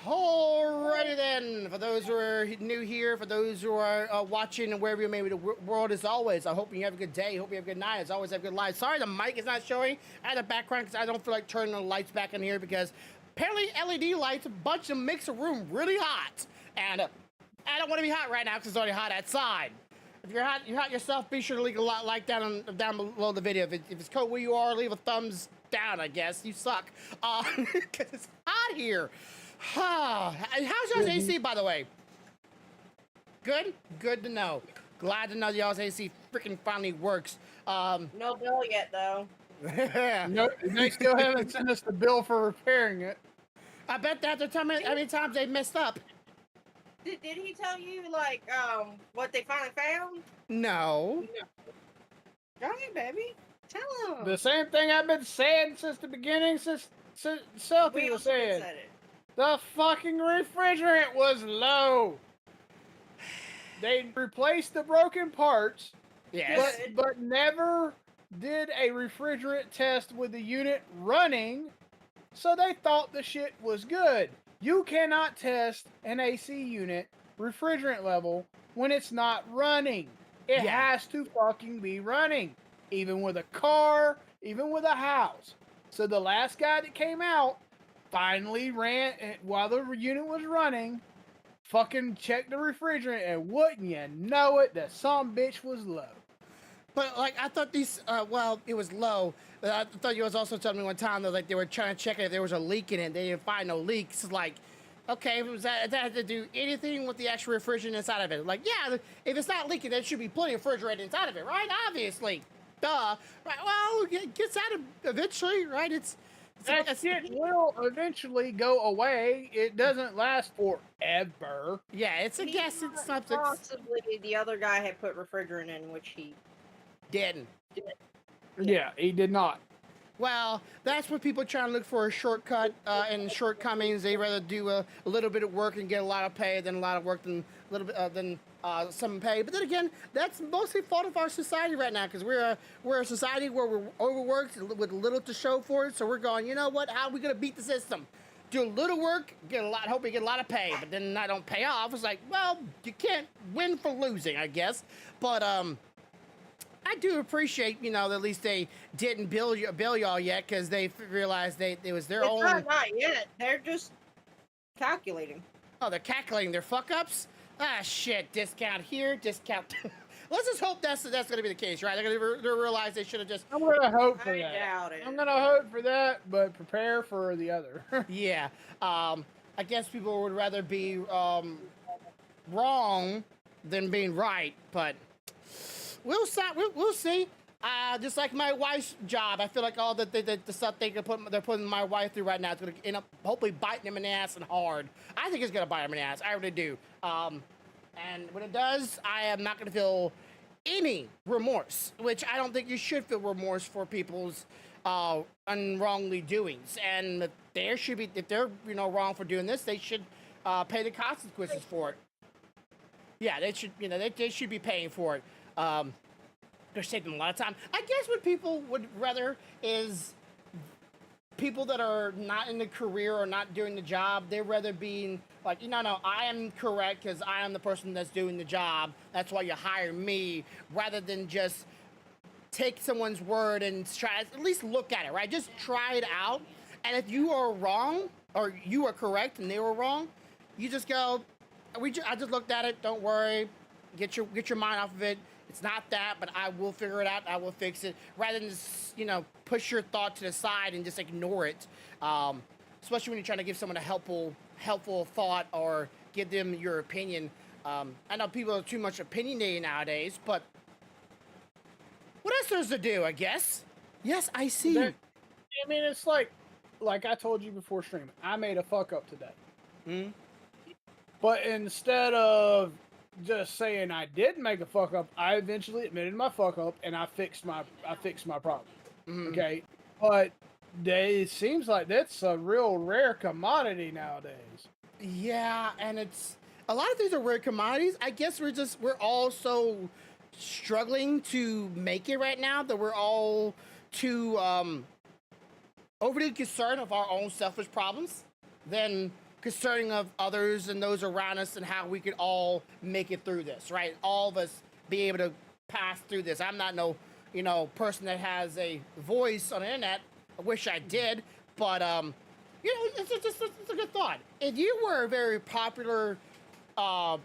Alrighty then, for those who are new here, for those who are watching and wherever you may be the world, as always, I hope you have a good day, hope you have a good night, as always, have a good life. Sorry the mic is not showing at the background because I don't feel like turning the lights back in here because apparently LED lights, a bunch of makes a room really hot. And I don't want to be hot right now because it's already hot outside. If you're hot yourself, be sure to leave a like down below the video. If it's cold where you are, leave a thumbs down, I guess. You suck. Because it's hot here. How's y'all's AC, by the way? Good? Good to know. Glad to know y'all's AC freaking finally works. No bill yet, though. No, they still haven't sent us the bill for repairing it. I bet that they're telling me how many times they messed up. Did he tell you, like, what they finally found? No. Go ahead, baby. Tell him. The same thing I've been saying since the beginning, since Selfie was saying. Said it. The fucking refrigerant was low. They replaced the broken parts, Yes. but never did a refrigerant test with the unit running, so they thought the shit was good. You cannot test an AC unit refrigerant level when it's not running. It has to fucking be running, even with a car, even with a house. So the last guy that came out finally ran while the unit was running, fucking checked the refrigerant, and wouldn't you know it, that some bitch was low. But like I thought these, well, it was low. But I thought you was also telling me one time that like they were trying to check if there was a leak in it. They didn't find no leaks. Like, okay, was that had to do anything with the actual refrigerant inside of it? Like, yeah, if it's not leaking, there should be plenty of refrigerant inside of it, right? Obviously, duh. Right? Well, it gets out of eventually, right? That shit will eventually go away. It doesn't last forever. Yeah, it's a guess. It's something. Possibly the other guy had put refrigerant in, which he Didn't. Yeah, he did not. Well, that's what people trying to look for a shortcut and shortcomings. They rather do a little bit of work and get a lot of pay than a lot of work than a little bit than some pay. But then again, that's mostly fault of our society right now because we're a society where we're overworked with little to show for it. So we're going, you know what? How are we gonna beat the system? Do a little work, get a lot, hope you get a lot of pay, but then I don't pay off. It's like, well, you can't win for losing, I guess. But I do appreciate, you know, that at least they didn't bill y'all yet because they realized it was their own. Not yet. They're just calculating. Oh, they're calculating their fuck ups. Ah, shit! Discount here, discount. Let's just hope that's going to be the case, right? They're going to realize they should have just. I'm gonna hope for that. I doubt it. I'm gonna hope for that, but prepare for the other. Yeah. I guess people would rather be wrong than being right, but. We'll see. Just like my wife's job, I feel like all the stuff they're putting my wife through right now is going to end up hopefully biting them in the ass and hard. I think it's going to bite them in the ass. I really do. And when it does, I am not going to feel any remorse, which I don't think you should feel remorse for people's unwrongly doings. And there should be, if they're wrong for doing this, they should pay the consequences for it. Yeah, they should. They should be paying for it. They're saving a lot of time. I guess what people would rather is people that are not in the career or not doing the job. They'd rather be like, no, I am correct because I am the person that's doing the job. That's why you hire me, rather than just take someone's word and try at least look at it, right? Just try it out. And if you are wrong or you are correct and they were wrong, you just go, I just looked at it. Don't worry. Get your mind off of it. It's not that, but I will figure it out. I will fix it. Rather than just, push your thought to the side and just ignore it. Especially when you're trying to give someone a helpful thought or give them your opinion. I know people are too much opinionated nowadays, but what else there's to do, I guess? Yes, I see. I mean, it's like I told you before streaming, I made a fuck up today. Hmm? But instead of just saying I did make a fuck up, I eventually admitted my fuck up and I fixed my problem. Mm-hmm. Okay, but it seems like that's a real rare commodity nowadays. Yeah, and it's a lot of things are rare commodities. I guess we're all so struggling to make it right now that we're all too overly concerned of our own selfish problems than concerning of others and those around us and how we could all make it through this, right? All of us be able to pass through this. I'm not no, person that has a voice on the internet. I wish I did, but it's a good thought. If you were a very popular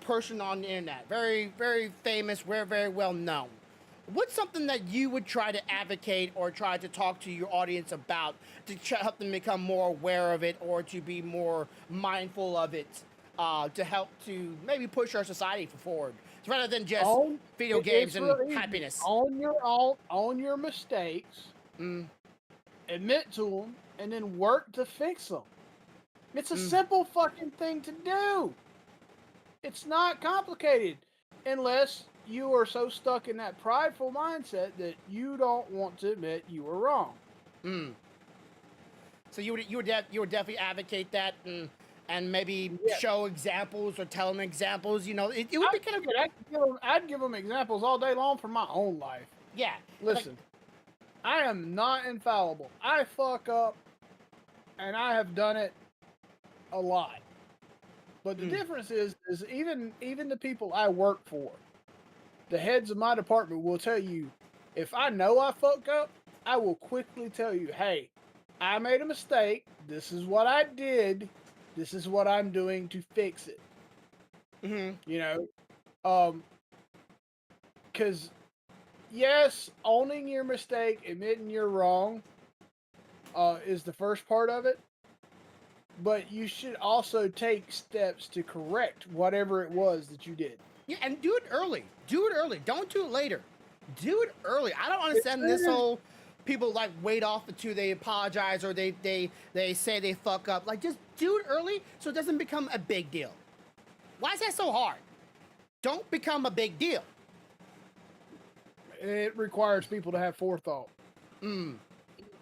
person on the internet, very, very famous, very well known, what's something that you would try to advocate or try to talk to your audience about to help them become more aware of it or to be more mindful of it, to help to maybe push our society forward rather than just video games and happiness? Own your mistakes, admit to them, and then work to fix them. It's a simple fucking thing to do. It's not complicated unless you are so stuck in that prideful mindset that you don't want to admit you were wrong. So you would definitely advocate that and maybe show examples or tell them examples. It would be kind of. I'd give them examples all day long from my own life. Yeah. Listen, I am not infallible. I fuck up, and I have done it a lot. But the difference is even the people I work for, the heads of my department will tell you, if I know I fucked up, I will quickly tell you, hey, I made a mistake. This is what I did. This is what I'm doing to fix it. Because, yes, owning your mistake, admitting you're wrong, is the first part of it. But you should also take steps to correct whatever it was that you did. Yeah, and do it early. Do it early. Don't do it later. Do it early. I don't understand this whole people like wait off until they apologize or they say they fuck up. Like, just do it early so it doesn't become a big deal. Why is that so hard? Don't become a big deal. It requires people to have forethought.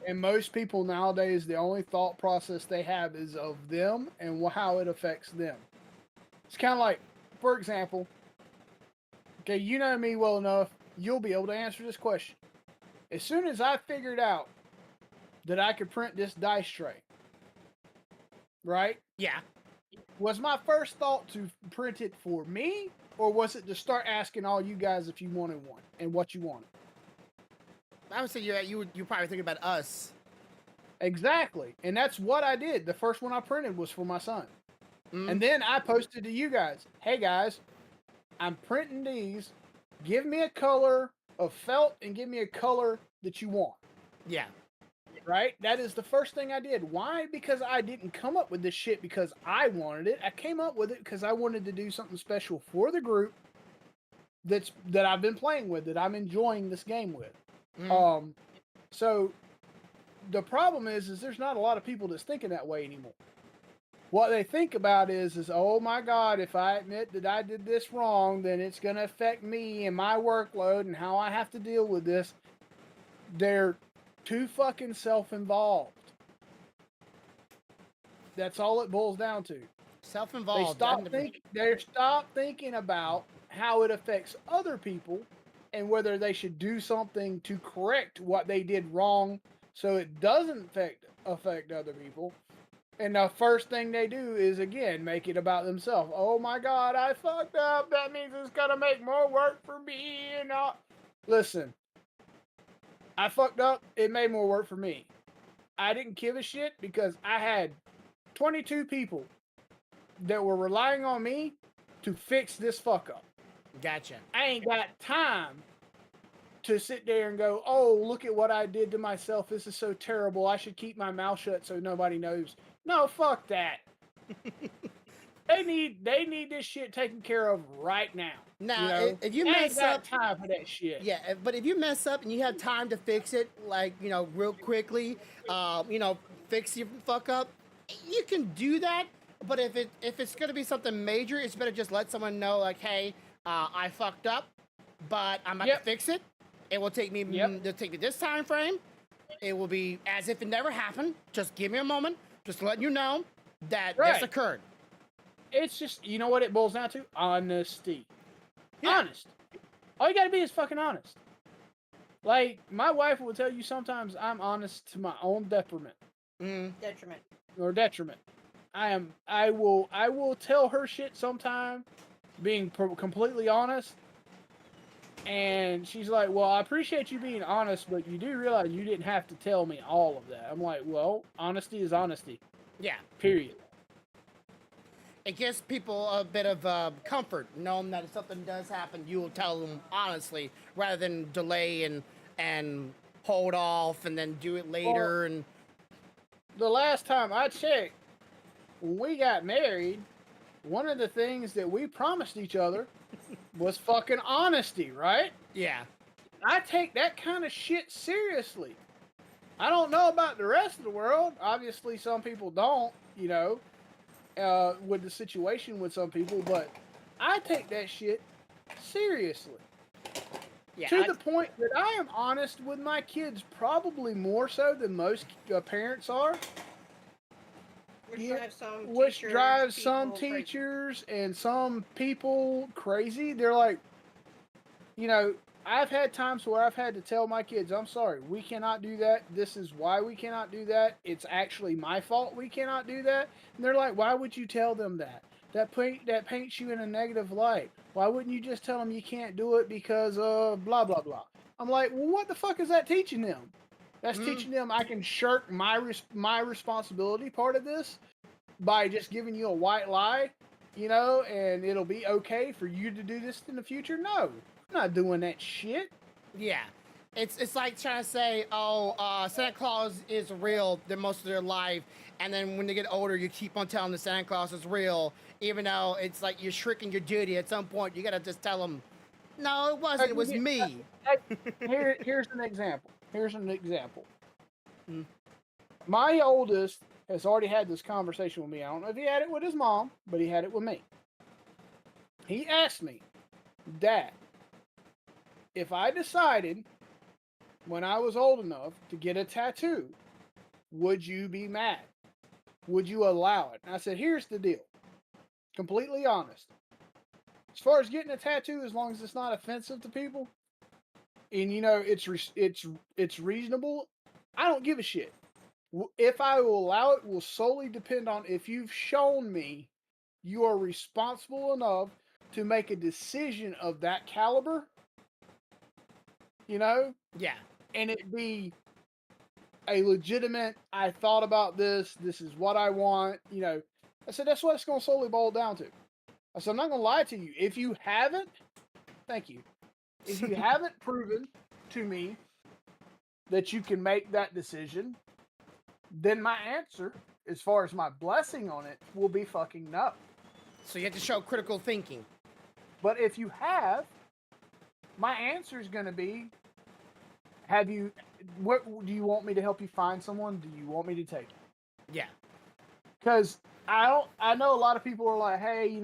And most people nowadays, the only thought process they have is of them and how it affects them. It's kind of like, for example, okay, you know me well enough, you'll be able to answer this question. As soon as I figured out that I could print this dice tray, right? Yeah. Was my first thought to print it for me, or was it to start asking all you guys if you wanted one and what you wanted? I would say you probably think about us. Exactly. And that's what I did. The first one I printed was for my son. And then I posted to you guys, hey guys, I'm printing these. Give me a color of felt and give me a color that you want. Yeah. Right? That is the first thing I did. Why? Because I didn't come up with this shit because I wanted it. I came up with it because I wanted to do something special for the group that I've been playing with, that I'm enjoying this game with. So the problem is there's not a lot of people that's thinking that way anymore. What they think about is, oh my God, if I admit that I did this wrong, then it's going to affect me and my workload and how I have to deal with this. They're too fucking self-involved. That's all it boils down to. Self-involved. They stop thinking about how it affects other people and whether they should do something to correct what they did wrong so it doesn't affect other people. And the first thing they do is, again, make it about themselves. Oh my God, I fucked up. That means it's going to make more work for me. And all. Listen, I fucked up. It made more work for me. I didn't give a shit because I had 22 people that were relying on me to fix this fuck up. Gotcha. I ain't got time to sit there and go, oh, look at what I did to myself. This is so terrible. I should keep my mouth shut so nobody knows. No, fuck that. They need this shit taken care of right now. Now, if you mess up, time for that shit. Yeah, but if you mess up and you have time to fix it, like, real quickly, fix your fuck up, you can do that. But if it's gonna be something major, it's better just let someone know, like, hey, I fucked up, but I'm about to fix it. It will take me. It'll take me this time frame. It will be as if it never happened. Just give me a moment. Just letting you know that this occurred. It's just, you know what it boils down to? Honesty. Yeah. Honest. All you gotta be is fucking honest. Like, my wife will tell you sometimes I'm honest to my own detriment. Detriment. Or detriment. I will tell her shit sometime, being completely honest. And she's like, well, I appreciate you being honest, but you do realize you didn't have to tell me all of that. I'm like, well, honesty is honesty. Yeah. Period. It gives people a bit of comfort knowing that if something does happen, you will tell them honestly rather than delay and hold off and then do it later. Well, And the last time I checked, when we got married, one of the things that we promised each other was fucking honesty, right? yeah, I take that kind of shit seriously. I don't know about the rest of the world. Obviously, some people don't, with the situation with some people, but I take that shit seriously. yeah, To the point that I am honest with my kids, probably more so than most parents are. Which drives some teachers and some people crazy. They're like, I've had times where I've had to tell my kids, I'm sorry, we cannot do that. This is why we cannot do that. It's actually my fault we cannot do that. And they're like, why would you tell them that? That paints you in a negative light. Why wouldn't you just tell them you can't do it because blah, blah, blah. I'm like, well, what the fuck is that teaching them? That's teaching them I can shirk my responsibility part of this by just giving you a white lie, and it'll be okay for you to do this in the future. No, I'm not doing that shit. yeah. It's like trying to say, Santa Claus is real most of their life, and then when they get older, you keep on telling them Santa Claus is real, even though it's like you're shirking your duty. At some point, you gotta just tell them, no, it wasn't. It was me. Here's an example. My oldest has already had this conversation with me. I don't know if he had it with his mom, but he had it with me. He asked me, Dad, if I decided when I was old enough to get a tattoo, would you be mad? Would you allow it? And I said, here's the deal. Completely honest. As far as getting a tattoo, as long as it's not offensive to people, and it's reasonable, I don't give a shit. If I will allow it, will solely depend on if you've shown me you are responsible enough to make a decision of that caliber, Yeah. and it be a legitimate, I thought about this is what I want, I said, that's what it's going to solely boil down to. I said, I'm not going to lie to you. If you haven't, thank you. If you haven't proven to me that you can make that decision, then my answer, as far as my blessing on it, will be fucking no. So you have to show critical thinking. But if you have, my answer is going to be, what do you want me to help you find someone? Do you want me to take it? Yeah. Because I know a lot of people are like, hey,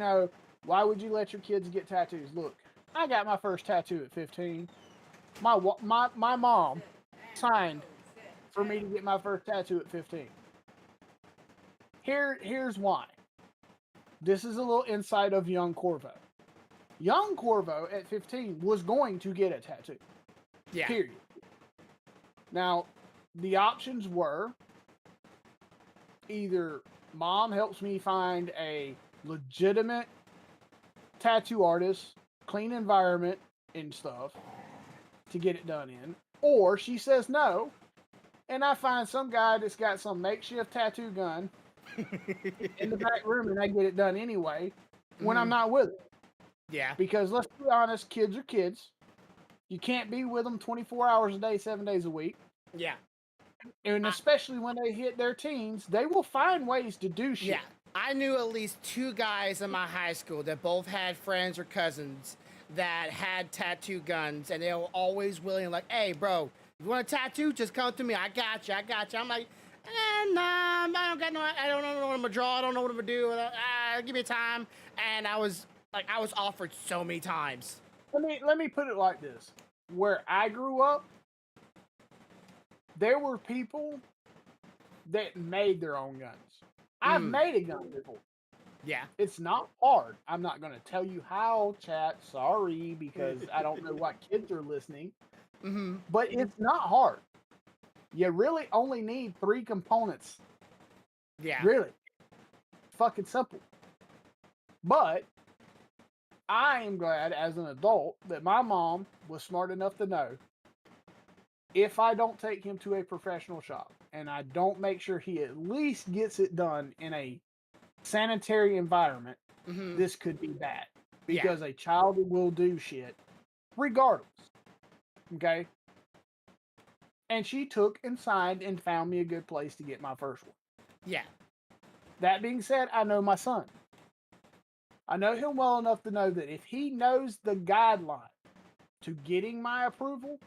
why would you let your kids get tattoos? Look, I got my first tattoo at 15. My mom signed for me to get my first tattoo at 15. Here's why. This is a little insight of young Corvo. Young Corvo at 15 was going to get a tattoo. Yeah. Period. Now, the options were either mom helps me find a legitimate tattoo artist, clean environment and stuff to get it done in, or she says no, and I find some guy that's got some makeshift tattoo gun in the back room and I get it done anyway when I'm not with it. Yeah. Because let's be honest, kids are kids. You can't be with them 24 hours a day, 7 days a week. Yeah. And especially when they hit their teens, they will find ways to do shit. Yeah. I knew at least 2 guys in my high school that both had friends or cousins that had tattoo guns, and they were always willing, like, hey, bro, you want a tattoo? Just come to me. I got you. I'm like, nah, I don't know what I'm gonna draw. I don't know what I'm gonna do. Give me time. And I was offered so many times. Let me put it like this. Where I grew up, there were people that made their own guns. I've made a gun before. Yeah. It's not hard. I'm not going to tell you how, chat. Sorry, because I don't know what kids are listening. Mm-hmm. But it's not hard. You really only need 3 components. Yeah. Really. fucking simple. But I am glad as an adult that my mom was smart enough to know if I don't take him to a professional shop and I don't make sure he at least gets it done in a sanitary environment, this could be bad. Because a child will do shit regardless. Okay? And she took and signed and found me a good place to get my first one. Yeah. That being said, I know my son. I know him well enough to know that if he knows the guideline to getting my approval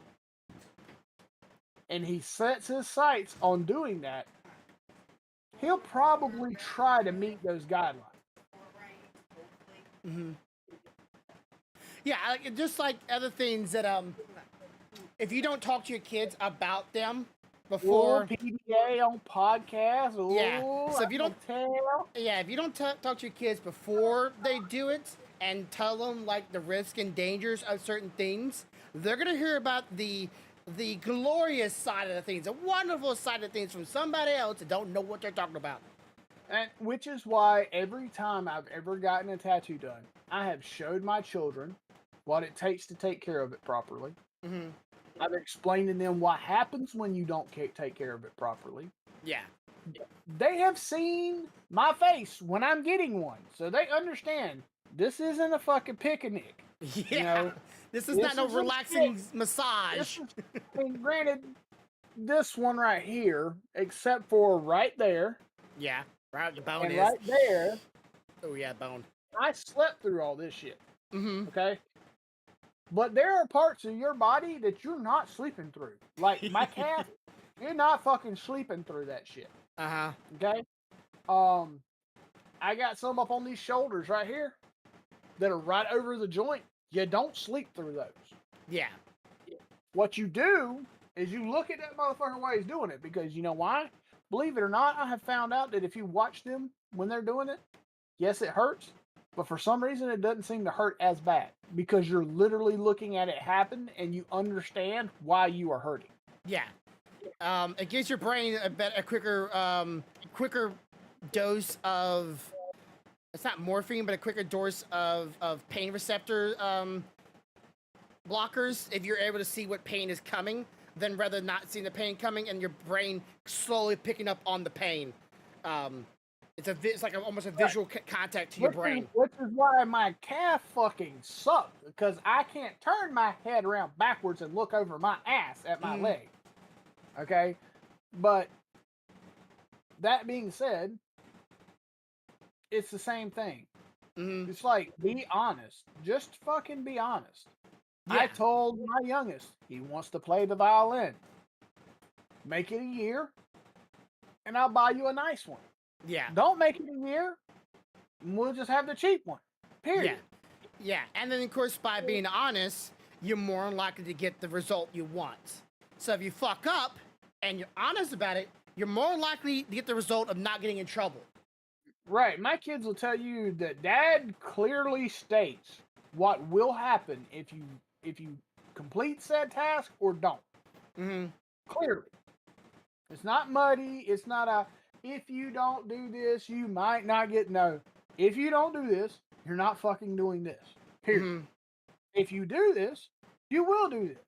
and he sets his sights on doing that, he'll probably try to meet those guidelines. Yeah, just like other things that if you don't talk to your kids about them before PDA on podcast. So if you don't tell, if you don't talk to your kids before they do it and tell them like the risk and dangers of certain things, they're gonna hear about the glorious side of the things, the wonderful side of things from somebody else that don't know what they're talking about. And which is why every time I've ever gotten a tattoo done, I have showed my children what it takes to take care of it properly. I've explained to them what happens when you don't take care of it properly. Yeah. They have seen my face when I'm getting one, so they understand this isn't a fucking picnic. Yeah. You know, this is not no relaxing massage. And granted, this one right here, except for right there. Yeah. Right, the bone and is. right there. Oh yeah, bone. I slept through all this shit. Okay. But there are parts of your body that you're not sleeping through. Like my calf, you're not fucking sleeping through that shit. Okay? I got some up on these shoulders right here that are right over the joint. You don't sleep through those. Yeah. What you do is you look at that motherfucker while he's doing it, because you know why? Believe it or not, I have found out that if you watch them when they're doing it, yes, it hurts, but for some reason it doesn't seem to hurt as bad because you're literally looking at it happen and you understand why you are hurting. Yeah. It gives your brain a quicker dose of, it's not morphine, but a quicker dose of pain receptor blockers if you're able to see what pain is coming, than rather not seeing the pain coming and your brain slowly picking up on the pain. It's like almost a visual contact to your brain. Which is why my calf fucking sucked, because I can't turn my head around backwards and look over my ass at my leg. Okay? But that being said, it's the same thing. It's like, be honest. Just fucking be honest. Yeah. I told my youngest he wants to play the violin. Make it a year, and I'll buy you a nice one. Yeah. Don't make it a year, and we'll just have the cheap one. Period. Yeah. And then, of course, by being honest, you're more likely to get the result you want. So if you fuck up and you're honest about it, you're more likely to get the result of not getting in trouble. Right. My kids will tell you that Dad clearly states what will happen if you complete said task or don't. Clearly. It's not muddy. It's not a, if you don't do this, you might not get, no. If you don't do this, you're not fucking doing this. Period. If you do this, you will do this.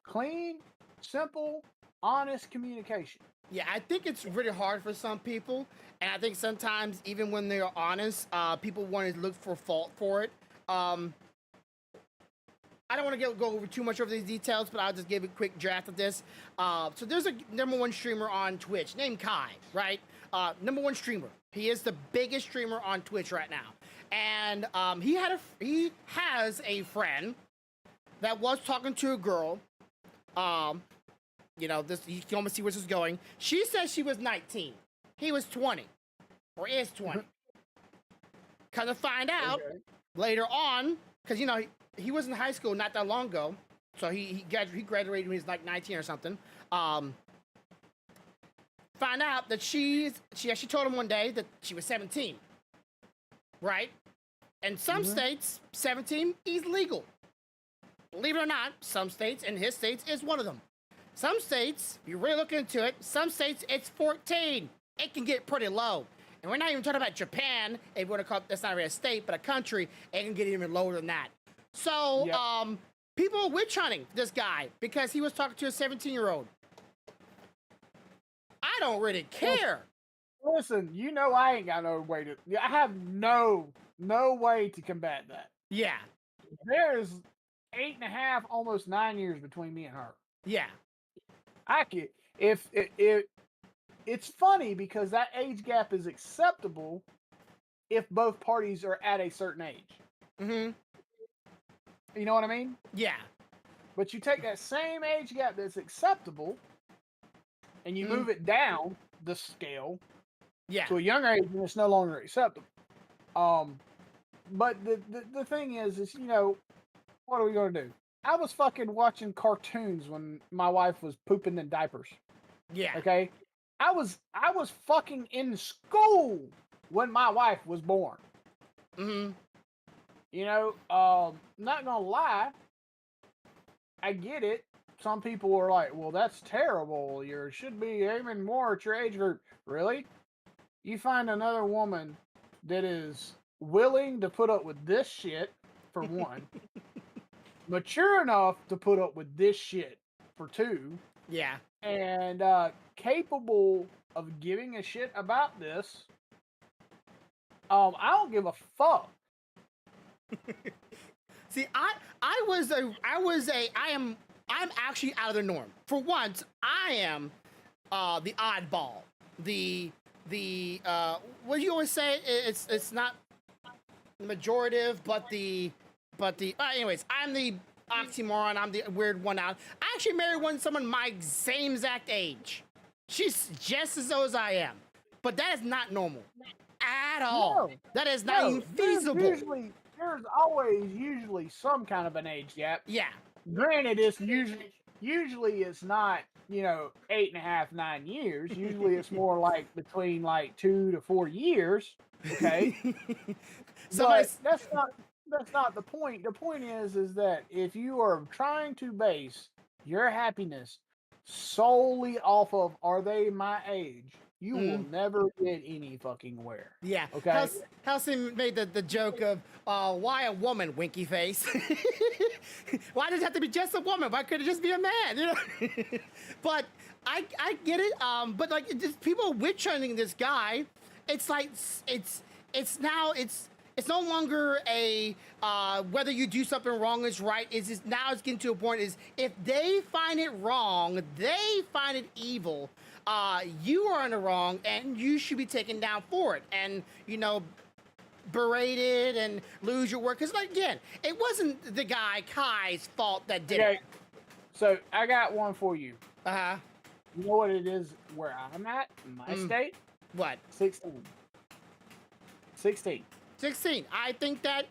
Clean, simple, honest communication. Yeah, I think it's really hard for some people, and I think sometimes even when they're honest, people want to look for fault for it. I don't want to go over too much over these details, but I'll just give a quick draft of this. So there's a #1 streamer on Twitch named Kai, right? #1 streamer. He is the biggest streamer on Twitch right now, and he has a friend that was talking to a girl. You know, this, you can almost see where this is going. She says she was 19. He was 20, or is 20. Kind of find out later on, because you know he was in high school not that long ago, so he graduated when he was like 19 or something. Find out that she actually told him one day that she was 17, right? In some states, 17 is legal. Believe it or not, some states, and his states is one of them. Some states, if you really look into it, some states it's 14. It can get pretty low. And we're not even talking about Japan. If you want to call that's not really a state, but a country, it can get even lower than that. So, Yep. People are witch hunting this guy because he was talking to a 17-year-old. I don't really care. Listen, you know I ain't got no way to. I have no way to combat that. Yeah, There's 8.5, almost 9 years between me and her. yeah. I could if it's funny because that age gap is acceptable if both parties are at a certain age. Mm-hmm. You know what I mean? Yeah. But you take that same age gap that's acceptable and you move it down the scale Yeah. to a younger age and it's no longer acceptable. But the thing is, you know, what are we gonna do? I was fucking watching cartoons when my wife was pooping in diapers. Yeah. Okay? I was fucking in school when my wife was born. Mm-hmm. You know, not gonna lie, I get it. Some people are like, well, that's terrible. You should be aiming more at your age group. Really? You find another woman that is willing to put up with this shit, for one, mature enough to put up with this shit, for two, Yeah. and capable of giving a shit about this. I don't give a fuck. See, I'm actually out of the norm. For once, I am the oddball. What do you always say? It's not majorative, but anyways, I'm the oxymoron. I'm the weird one out. I actually married someone my same exact age. She's just as old as I am, but that is not normal at all. No. That is not even feasible. There's always usually some kind of an age gap. Yeah. Granted, it's usually it's not, you know, 8.5, 9 years. Usually it's more like between like 2 to 4 years. Okay. So but that's not the point. The point is that if you are trying to base your happiness solely off of are they my age, you will never get any fucking where. Yeah. Okay. Halcyon made the joke of why a woman, winky face. Why does it have to be just a woman? Why couldn't it just be a man? You know. But I get it. But like just people witch hunting this guy. It's like it's no longer a whether you do something wrong is right. Now it's getting to a point is if they find it wrong, they find it evil. You are in the wrong, and you should be taken down for it, and you know, berated and lose your work. Because like again, it wasn't the guy Kai's fault that did it. So I got one for you. Uh-huh. You know what it is where I'm at in my state? What? 16. 16. 16. I think that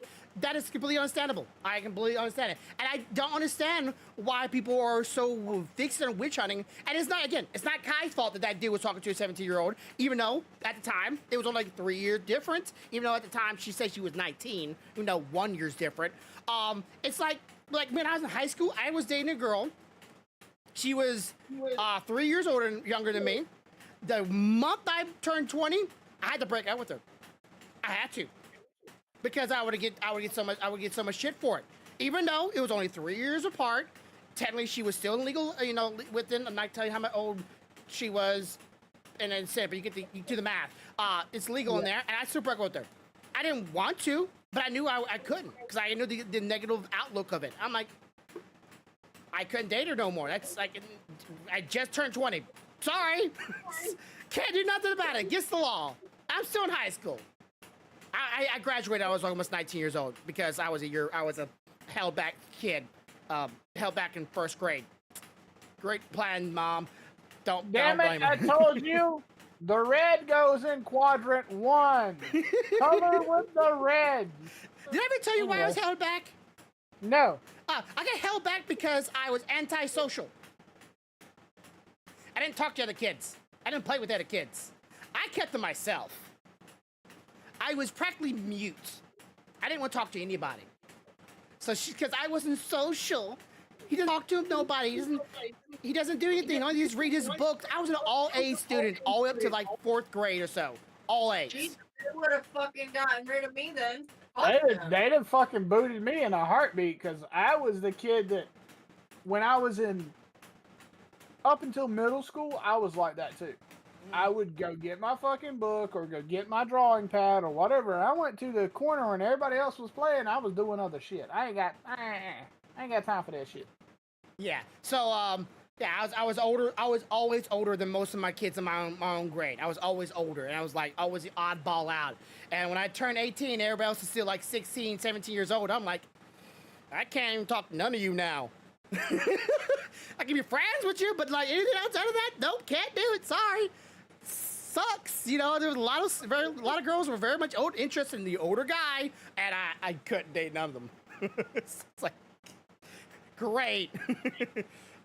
is completely understandable. I completely understand it. And I don't understand why people are so fixed on witch hunting. And it's not Kai's fault that dude was talking to a 17-year-old, even though at the time it was only like a 3-year difference. Even though at the time she said she was 19, even though 1 year's different. It's like when I was in high school, I was dating a girl. She was 3 years younger than me. The month I turned 20, I had to break up with her. I had to. Because I would get so much shit for it. Even though it was only 3 years apart, technically she was still illegal, you know, within, I'm not telling you how old she was, and then said, but you do the math. It's legal in there, and I still broke up with her. I didn't want to, but I knew I couldn't, because I knew the negative outlook of it. I'm like, I couldn't date her no more. That's like, I just turned 20. Sorry. Can't do nothing about it. Against the law. I'm still in high school. I graduated. I was almost 19 years old because I was a held back kid, held back in first grade. Great plan, Mom. Don't blame I her. told you the red goes in quadrant 1. Color with the red. Did I ever tell you why I was held back? No. I got held back because I was antisocial. I didn't talk to other kids. I didn't play with other kids. I kept to myself. I was practically mute. I didn't want to talk to anybody. So because I wasn't social, he doesn't talk to nobody. He doesn't do anything. All he just read his books. I was an all A student all the way up to like 4th grade or so. all A's. Jeez, they would have fucking gotten rid of me then. They'd have fucking booted me in a heartbeat because I was the kid that, when I was up until middle school, I was like that too. I would go get my fucking book or go get my drawing pad or whatever. I went to the corner when everybody else was playing. I was doing other shit. I ain't got time for that shit. Yeah. So yeah, I was older. I was always older than most of my kids in my own grade. I was always older, and I was like always the oddball out. And when I turned 18, everybody else is still like 16, 17 years old. I'm like, I can't even talk to none of you now. I can be friends with you, but like anything outside of that, nope, can't do it. Sorry. Sucks. You know, there was a lot of girls were very much interested in the older guy, and I couldn't date none of them. It's like great.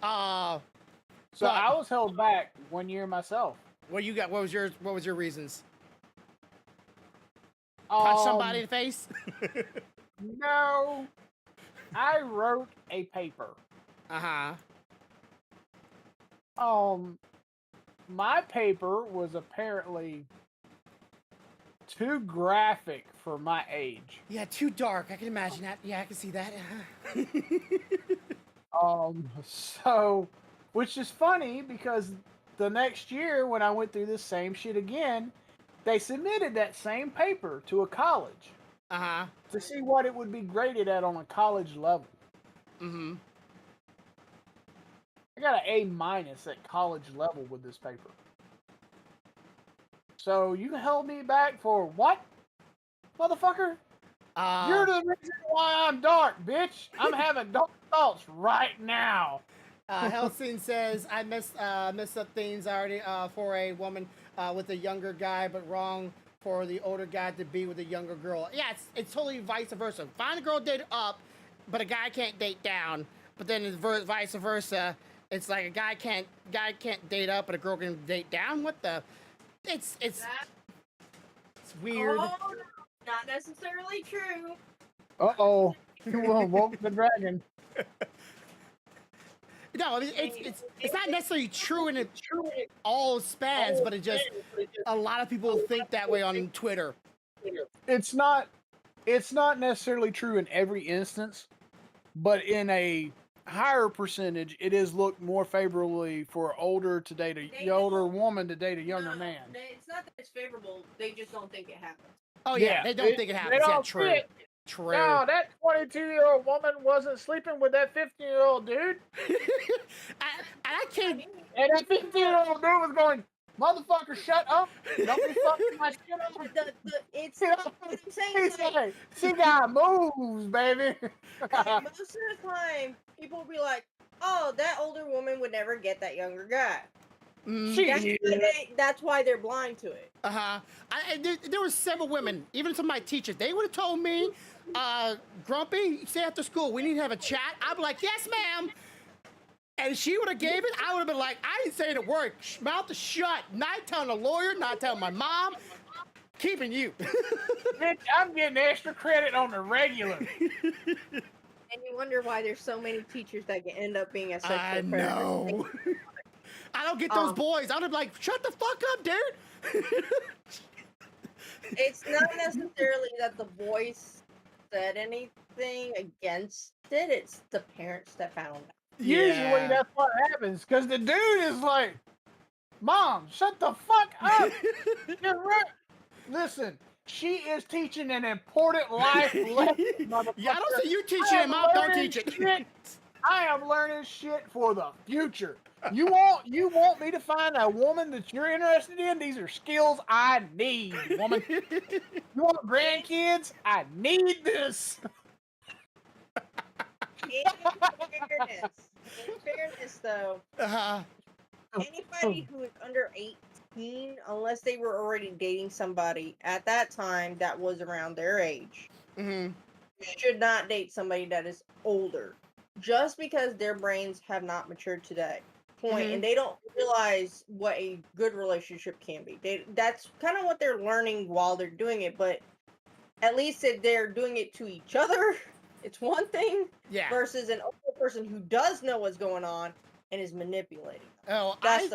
So I was held back 1 year myself. What you got? What was your reasons? Punch somebody in the face? No. I wrote a paper. Uh-huh. My paper was apparently too graphic for my age. Yeah, too dark. I can imagine that. Yeah, I can see that. So, which is funny because the next year when I went through this same shit again, they submitted that same paper to a college. Uh-huh. To see what it would be graded at on a college level. Mm-hmm. I got an A- at college level with this paper. So you held me back for what? Motherfucker? You're the reason why I'm dark, bitch. I'm having dark thoughts right now. Helsing says, I messed up things already for a woman with a younger guy, but wrong for the older guy to be with a younger girl. Yeah, it's totally vice versa. Find a girl date up, but a guy can't date down. But then it's vice versa. It's like a guy can't date up, but a girl can date down. What the? It's weird. Oh, no, not necessarily true. Uh-oh. You will woke the dragon. No, I mean, it's not necessarily true in all spans, but a lot of people think that way on Twitter. It's not necessarily true in every instance, but in a higher percentage, it is looked more favorably for older woman to date a younger man. It's not that it's favorable. They just don't think it happens. Oh yeah, they don't think it happens. Yeah, true. True. No, that 22-year-old woman wasn't sleeping with that 15-year-old dude. I can't. And that 15-year-old dude was going, motherfucker, shut up. Don't be fucking my shit up. It's what I'm saying. Like, she got moves, baby. most of the time, people will be like, oh, that older woman would never get that younger guy. That's why they're blind to it. Uh-huh. There were several women, even some of my teachers, they would have told me, Grumpy, stay after school, we need to have a chat. I'd be like, yes, ma'am. And she would have gave it, I would have been like, I didn't say it at work. Mouth is shut. Not telling a lawyer, not telling my mom. Keeping you. Bitch, I'm getting extra credit on the regular. And you wonder why there's so many teachers that end up being a sexual predator. I know. I don't get those boys. I'd be like, shut the fuck up, dude. It's not necessarily that the boys said anything against it. It's the parents that found out. Usually that's what happens, because the dude is like, Mom, shut the fuck up. You're right. Listen, she is teaching an important life lesson. Yeah, I don't see you teaching it, Mom. Don't teach it. Shit. I am learning shit for the future. You want me to find a woman that you're interested in? These are skills I need, woman. You want grandkids? I need this. In fairness, though, anybody who is under 18, unless they were already dating somebody at that time that was around their age, should not date somebody that is older, just because their brains have not matured to that point, and they don't realize what a good relationship can be. That's kind of what they're learning while they're doing it, but at least if they're doing it to each other, it's one thing, versus an older person who does know what's going on and is manipulating them. Oh, That's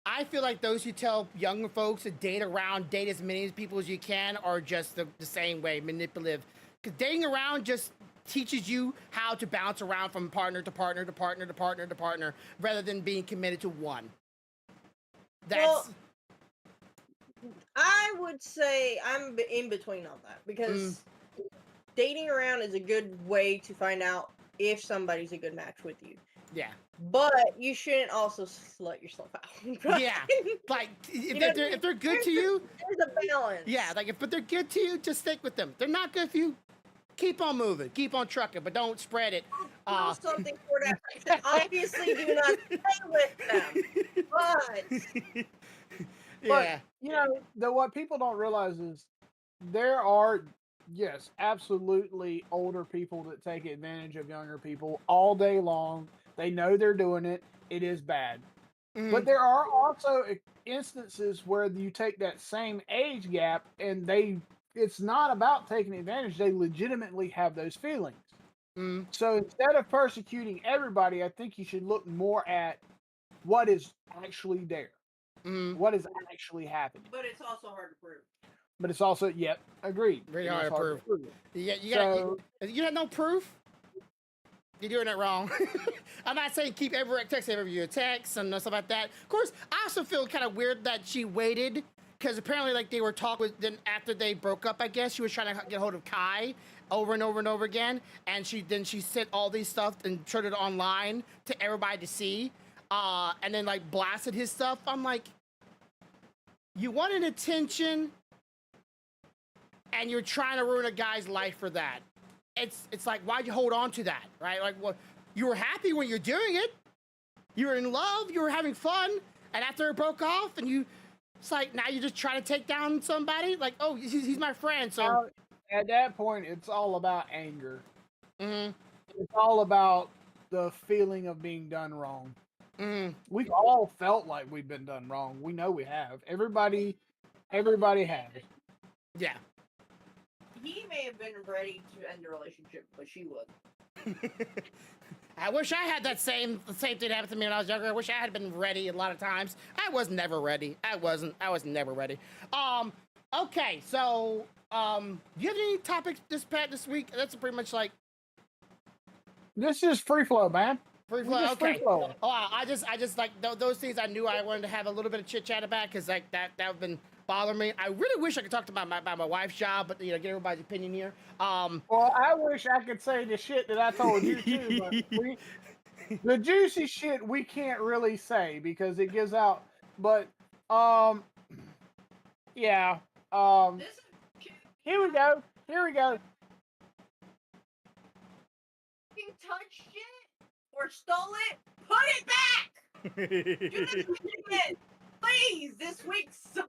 I feel like those who tell younger folks to date around, date as many people as you can, are just the same way, manipulative. Because dating around just teaches you how to bounce around from partner to partner to partner to partner to partner, rather than being committed to one. That's. Well, I would say I'm in between on that because dating around is a good way to find out if somebody's a good match with you. Yeah. But you shouldn't also slut yourself out. Yeah. Like, You if they're good to you, there's a balance. yeah, like, but they're good to you, just stick with them. They're not good for you, keep on moving, keep on trucking, but don't spread it. Do something for that person. Obviously, do not stay with them. But Yeah. What people don't realize is there are, yes, absolutely older people that take advantage of younger people all day long. They know they're doing it. It is bad. But there are also instances where you take that same age gap and it's not about taking advantage. They legitimately have those feelings. So instead of persecuting everybody, I think you should look more at what is actually there. What is actually happening. But it's also hard to prove. But it's also, yep, agreed. Very It hard is to prove. You have no proof. You're doing it wrong. I'm not saying keep every text every text and stuff like that. Of course, I also feel kind of weird that she waited, because apparently, like, they were talking. Then after they broke up, I guess she was trying to get hold of Kai over and over and over again, and she sent all these stuff and showed it online to everybody to see, and then like blasted his stuff. I'm like, you wanted attention, and you're trying to ruin a guy's life for that. It's like, why'd you hold on to that, right? Like, well, you were happy when you're doing it. You were in love. You were having fun. And after it broke off, and it's like, now you're just trying to take down somebody. Like, oh, he's my friend. So at that point, it's all about anger. It's all about the feeling of being done wrong. We've all felt like we've been done wrong. We know we have. Everybody has. Yeah. He may have been ready to end the relationship, but she wasn't. I wish I had the same thing happen to me when I was younger. I wish I had been ready a lot of times. I was never ready. I was never ready. Okay, so do you have any topics this week? That's pretty much like, this is free flow, man. Free flow. Okay. Free flow. Oh, I just like those things I knew I wanted to have a little bit of chit chat about, because like that have been bothering me. I really wish I could talk about my wife's job, but get everybody's opinion here. Well, I wish I could say the shit that I told you too, but the juicy shit we can't really say because it gives out. But yeah. Here we go. You touched it or stole it, put it back. Do not it. Please, this week sucks.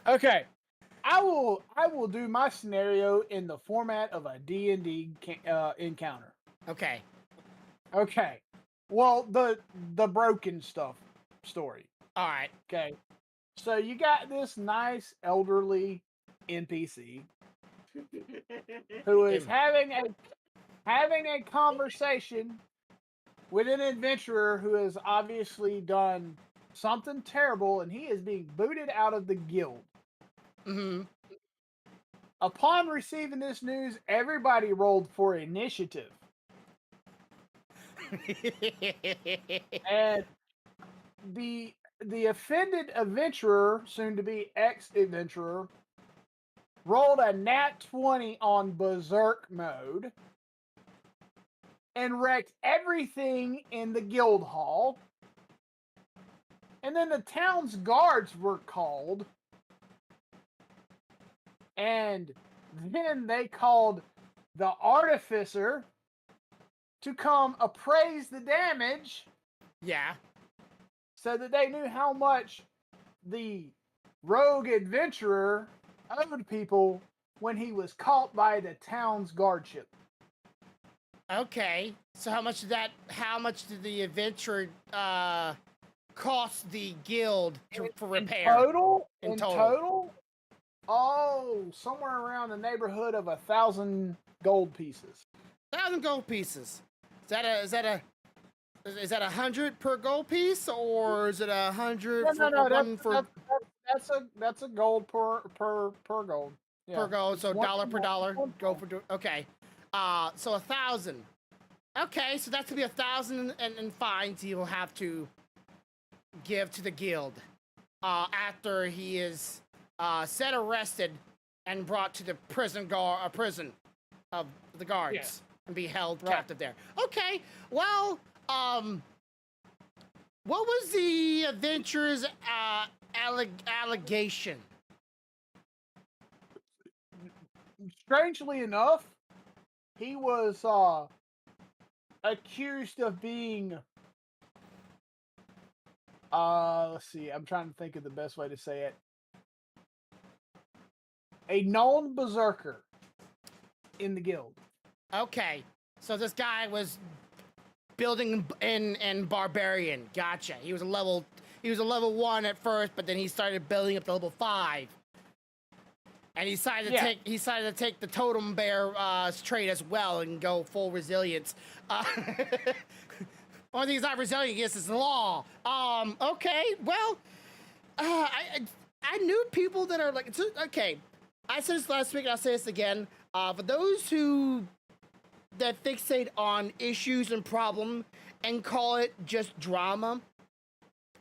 Okay, I will do my scenario in the format of a D&D encounter. Okay. Well, the broken stuff story. All right. Okay. So you got this nice elderly NPC who is having a conversation with an adventurer who has obviously done something terrible, and he is being booted out of the guild. Upon receiving this news, everybody rolled for initiative. And the offended adventurer, soon to be ex-adventurer, rolled a nat 20 on berserk mode and wrecked everything in the guild hall. And then the town's guards were called. And then they called the artificer to come appraise the damage. Yeah. So that they knew how much the rogue adventurer owed people when he was caught by the town's guardship. Okay. So how much did the adventure cost the guild for repair? In total, somewhere around the neighborhood of 1,000 gold pieces. 1,000 gold pieces. Is that Is that 100 per gold piece, or is it 100 No. That's a gold per gold. Yeah. per gold? It's So one- dollar per dollar. one- Go for okay. So 1,000. Okay, so that's gonna be 1,000 and fines he will have to give to the guild after he is set arrested and brought to the prison of the guards and be held captive there. Okay, well, what was the adventurer's allegation? Strangely enough, he was accused of being let's see, I'm trying to think of the best way to say it. A known berserker in the guild. Okay, so this guy was building in barbarian. Gotcha. He was a level 1 at first, but then he started building up to level 5. And he decided to take the totem bear trait as well and go full resilience. Only thing he's not resilient against is the law. Okay, well, I knew people that are like, okay. I said this last week, and I'll say this again. For those that fixate on issues and problem and call it just drama,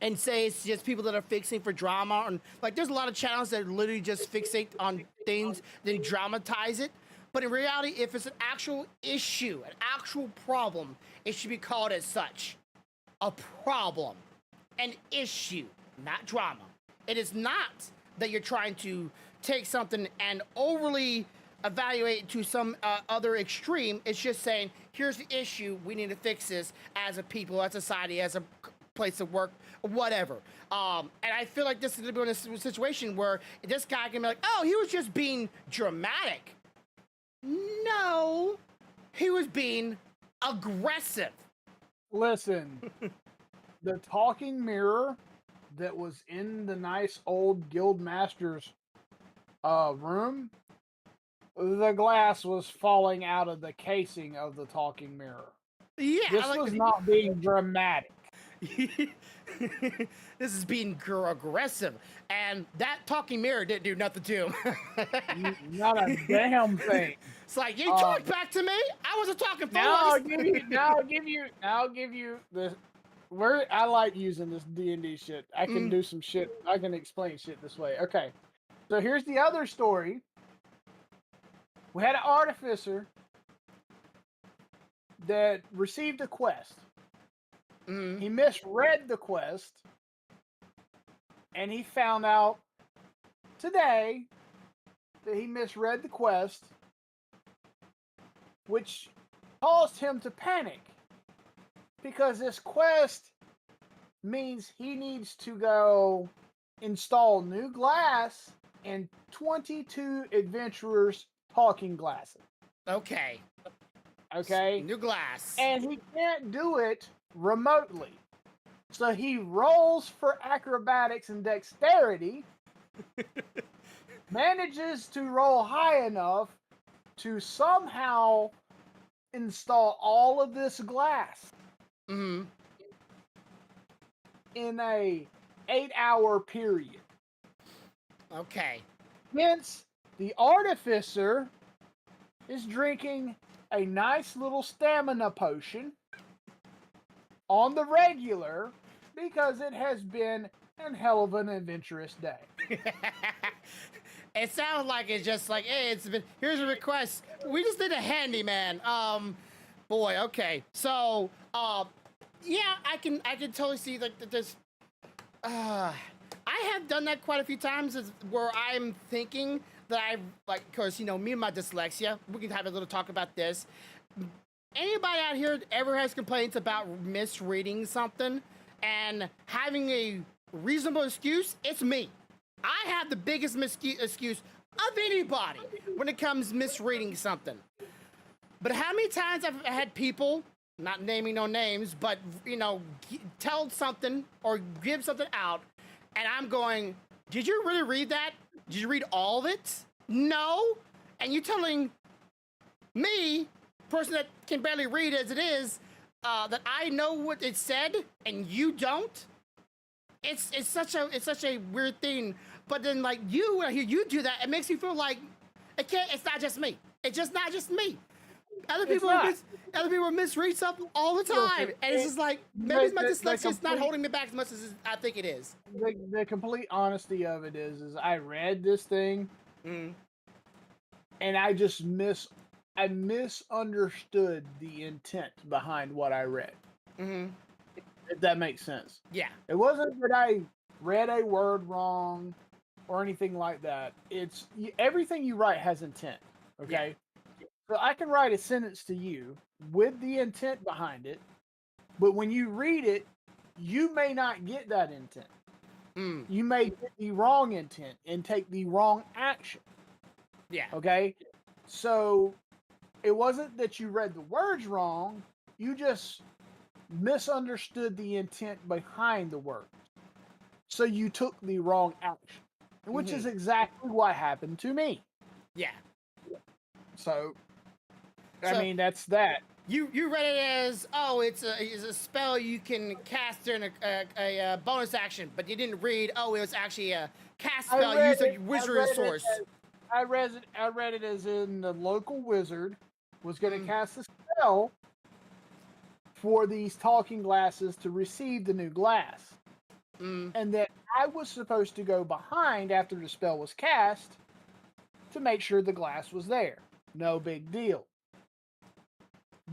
and say it's just people that are fixing for drama, and like there's a lot of channels that literally just fixate on things, then dramatize it. But in reality, if it's an actual issue, an actual problem, it should be called as such. A problem. An issue, not drama. It is not that you're trying to take something and overly evaluate it to some other extreme. It's just saying, here's the issue, we need to fix this as a people, as a society, as a place of work, whatever. And I feel like this is going to be in a situation where this guy can be like, oh, he was just being dramatic. No, he was being aggressive. Listen, the talking mirror that was in the nice old guild master's room, the glass was falling out of the casing of the talking mirror. Yeah, this was not being dramatic. This is being aggressive, and that talking mirror didn't do nothing to him. Not a damn thing. It's like, you talk back to me. I wasn't talking for Now I'll give you this. I like using this D&D shit. I can do some shit. I can explain shit this way. Okay, so here's the other story. We had an artificer that received a quest. He misread the quest, and he found out today that he misread the quest, which caused him to panic, because this quest means he needs to go install new glass and 22 adventurers' talking glasses. Okay. New glass. And he can't do it remotely. So he rolls for acrobatics and dexterity, manages to roll high enough to somehow install all of this glass in a 8-hour period. Okay. Hence, the artificer is drinking a nice little stamina potion on the regular, because it has been a hell of an adventurous day. It sounds like it's just like, hey, here's a request. We just need a handyman. Boy, okay. So, yeah, I can totally see like this. I have done that quite a few times, where I'm thinking that because me and my dyslexia, we can have a little talk about this. Anybody out here ever has complaints about misreading something and having a reasonable excuse? It's me. I have the biggest excuse of anybody when it comes misreading something. But how many times I've had people, not naming no names, but tell something or give something out, and I'm going, did you really read that? Did you read all of it? No. And you're telling me, person that can barely read as it is, that I know what it said and you don't. It's such a weird thing. But then like you, when I hear you do that, it makes me feel like it's not just me. It's just not just me. Other people misread stuff all the time, and it's just like maybe my dyslexia is not holding me back as much as I think it is. The complete honesty of it is I read this thing, and I just misunderstood the intent behind what I read. If that makes sense. Yeah. It wasn't that I read a word wrong or anything like that. It's everything you write has intent. Okay. Yeah. So I can write a sentence to you with the intent behind it, but when you read it, you may not get that intent. You may get the wrong intent and take the wrong action. Yeah. Okay. So it wasn't that you read the words wrong. You just misunderstood the intent behind the words. So you took the wrong action, which is exactly what happened to me. Yeah. So I mean, that's that. You read it as, oh, it's a spell you can cast during a bonus action, but you didn't read, oh, it was actually a cast spell used a wizard source. I read it as in the local wizard was going to cast a spell for these talking glasses to receive the new glass. And that I was supposed to go behind after the spell was cast to make sure the glass was there. No big deal.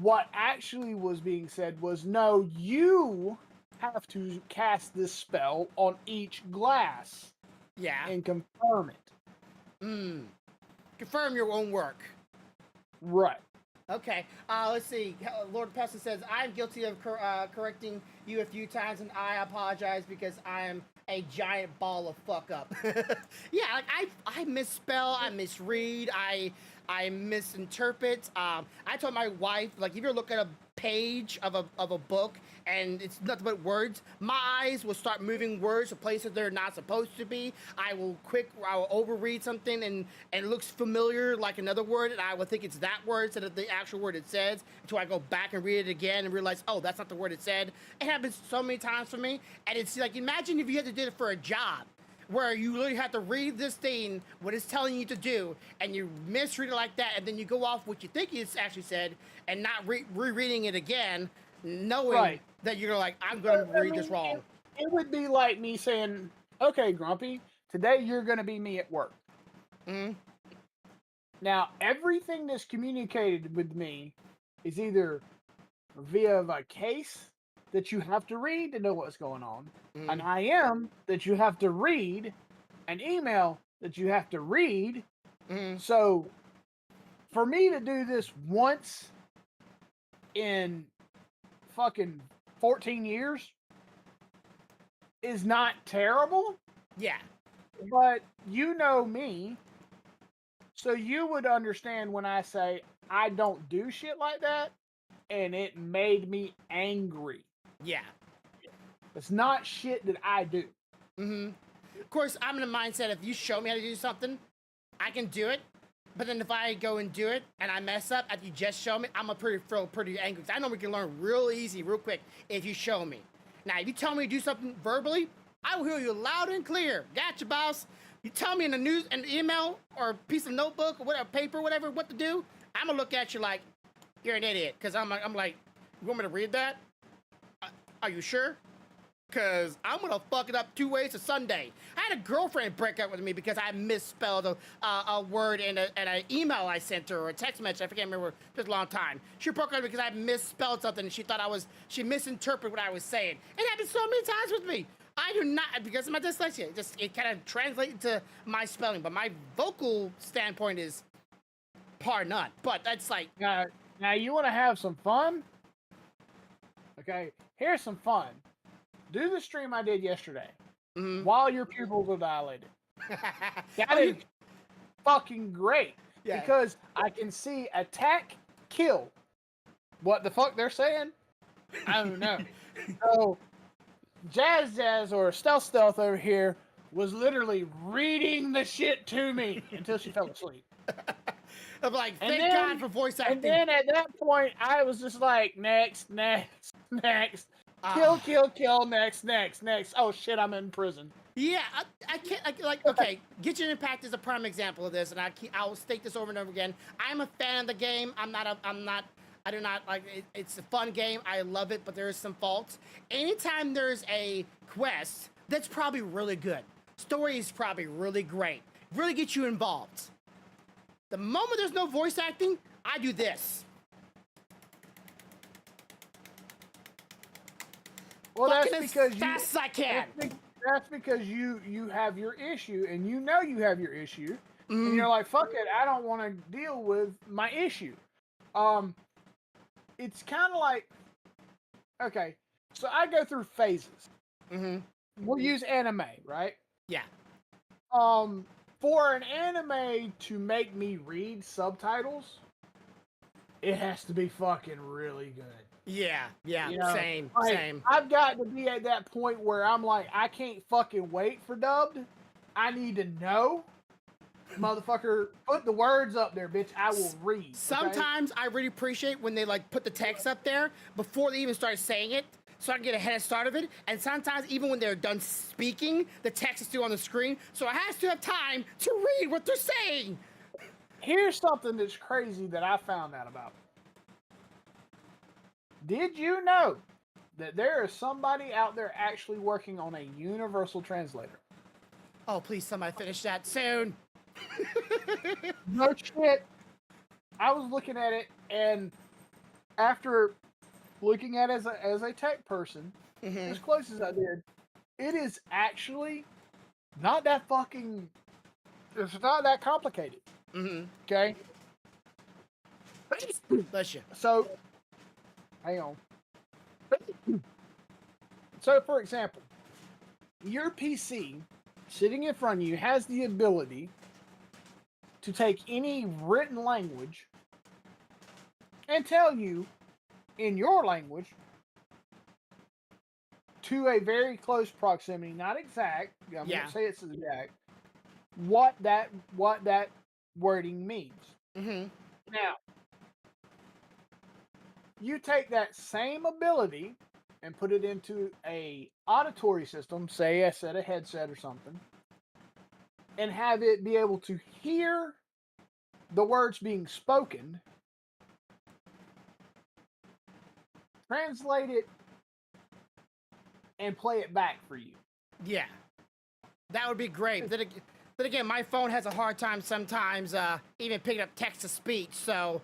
What actually was being said was, no, you have to cast this spell on each glass. Yeah. And confirm it. Confirm your own work. Right. Okay, let's see. Lord Peston says, I'm guilty of correcting you a few times, and I apologize because I am a giant ball of fuck up. Yeah, like I misspell, I misread, I misinterpret. I told my wife, like, if you're looking at a page of a book and it's nothing but words, my eyes will start moving words to places they're not supposed to be. I will overread something and it looks familiar like another word, and I will think it's that word instead of the actual word it says, until I go back and read it again and realize, oh, that's not the word it said. It happens so many times for me, and it's like, imagine if you had to do it for a job, where you literally have to read this thing, what it's telling you to do, and you misread it like that, and then you go off what you think it's actually said, and not rereading it again, knowing that you're like, I'm going to read this wrong. It would be like me saying, okay, Grumpy, today you're going to be me at work. Now, everything that's communicated with me is either via a case that you have to read to know what's going on, an IM that you have to read, an email that you have to read. So, for me to do this once in fucking 14 years is not terrible. Yeah. But you know me, so you would understand when I say I don't do shit like that, and it made me angry. Yeah. It's not shit that I do. Of course, I'm in a mindset, if you show me how to do something, I can do it. But then if I go and do it and I mess up after you just show me, I'm feel pretty angry. I know we can learn real easy, real quick, if you show me. Now, if you tell me to do something verbally, I will hear you loud and clear. Gotcha, boss. You tell me in an email or a piece of notebook or whatever, paper, whatever, what to do, I'm gonna look at you like you're an idiot. Because I'm like, you want me to read that? Are you sure? Because I'm going to fuck it up 2 ways to Sunday. I had a girlfriend break up with me because I misspelled a word in an email I sent her, or a text message. I can't remember. It was a long time. She broke up because I misspelled something, and she misinterpreted what I was saying. It happened so many times with me. I do not, because of my dyslexia, it kind of translates to my spelling, but my vocal standpoint is par none. But that's like... Now you want to have some fun? Okay, here's some fun. Do the stream I did yesterday while your pupils are dilated. That is fucking great. Yeah. Because I can see attack, kill. What the fuck they're saying? I don't know. So, Jazz or Stealth over here was literally reading the shit to me until she fell asleep. I'm like, And thank then- God for voice acting. And then at that point, I was just like, next. Ah. Kill, next. Oh shit, I'm in prison. Yeah, I can't like okay. Genshin Impact is a prime example of this, and I'll state this over and over again. I'm a fan of the game. I do not like it. It's a fun game. I love it, but there is some faults. Anytime there's a quest that's probably really good, story is probably really great, really get you involved. The moment there's no voice acting, I do this. Well, Fucking that's as because fast as I can. That's because you have your issue, and you know you have your issue, and Mm. you're like, fuck it, I don't want to deal with my issue. It's kind of like, okay, so I go through phases. Mm-hmm. We'll use anime, right? Yeah. For an anime to make me read subtitles, it has to be fucking really good. Yeah. You know, Same. like, Same. I've got to be at that point where I'm like, I can't fucking wait for dubbed. I need to know. Motherfucker, put the words up there, bitch. I will read. Okay? Sometimes I really appreciate when they like put the text up there before they even start saying it, so I can get a head start of it. And sometimes even when they're done speaking, the text is still on the screen, so I have to have time to read what they're saying. Here's something that's crazy that I found out about. Did you know that there is somebody out there actually working on a universal translator? Oh, please, somebody finish that soon. No shit. I was looking at it, and after looking at it as a tech person, as close as I did, it is actually not that fucking. It's not that complicated. Okay. Bless you. So, hang on. So, for example, your PC sitting in front of you has the ability to take any written language and tell you in your language to a very close proximity, not exact, I'm going to say it's exact, what that wording means. Now, you take that same ability and put it into a auditory system, say a set of headset or something, and have it be able to hear the words being spoken, translate it, and play it back for you. Yeah, that would be great. Then again, my phone has a hard time sometimes even picking up text-to-speech, so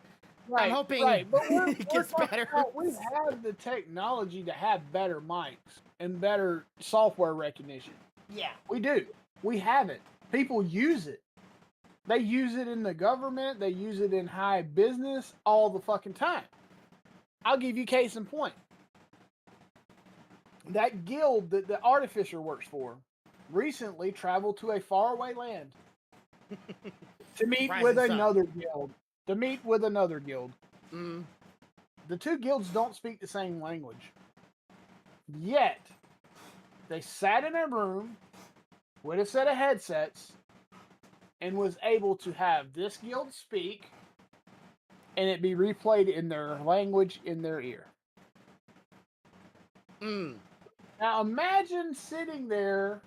I'm hoping But it gets better. We have the technology to have better mics and better software recognition. Yeah. We do. We have it. People use it. They use it in the government. They use it in high business all the fucking time. I'll give you case in point. That guild that the Artificer works for recently traveled to a faraway land to meet with another guild. The two guilds don't speak the same language. Yet, they sat in a room with a set of headsets and was able to have this guild speak and it be replayed in their language in their ear. Now imagine sitting there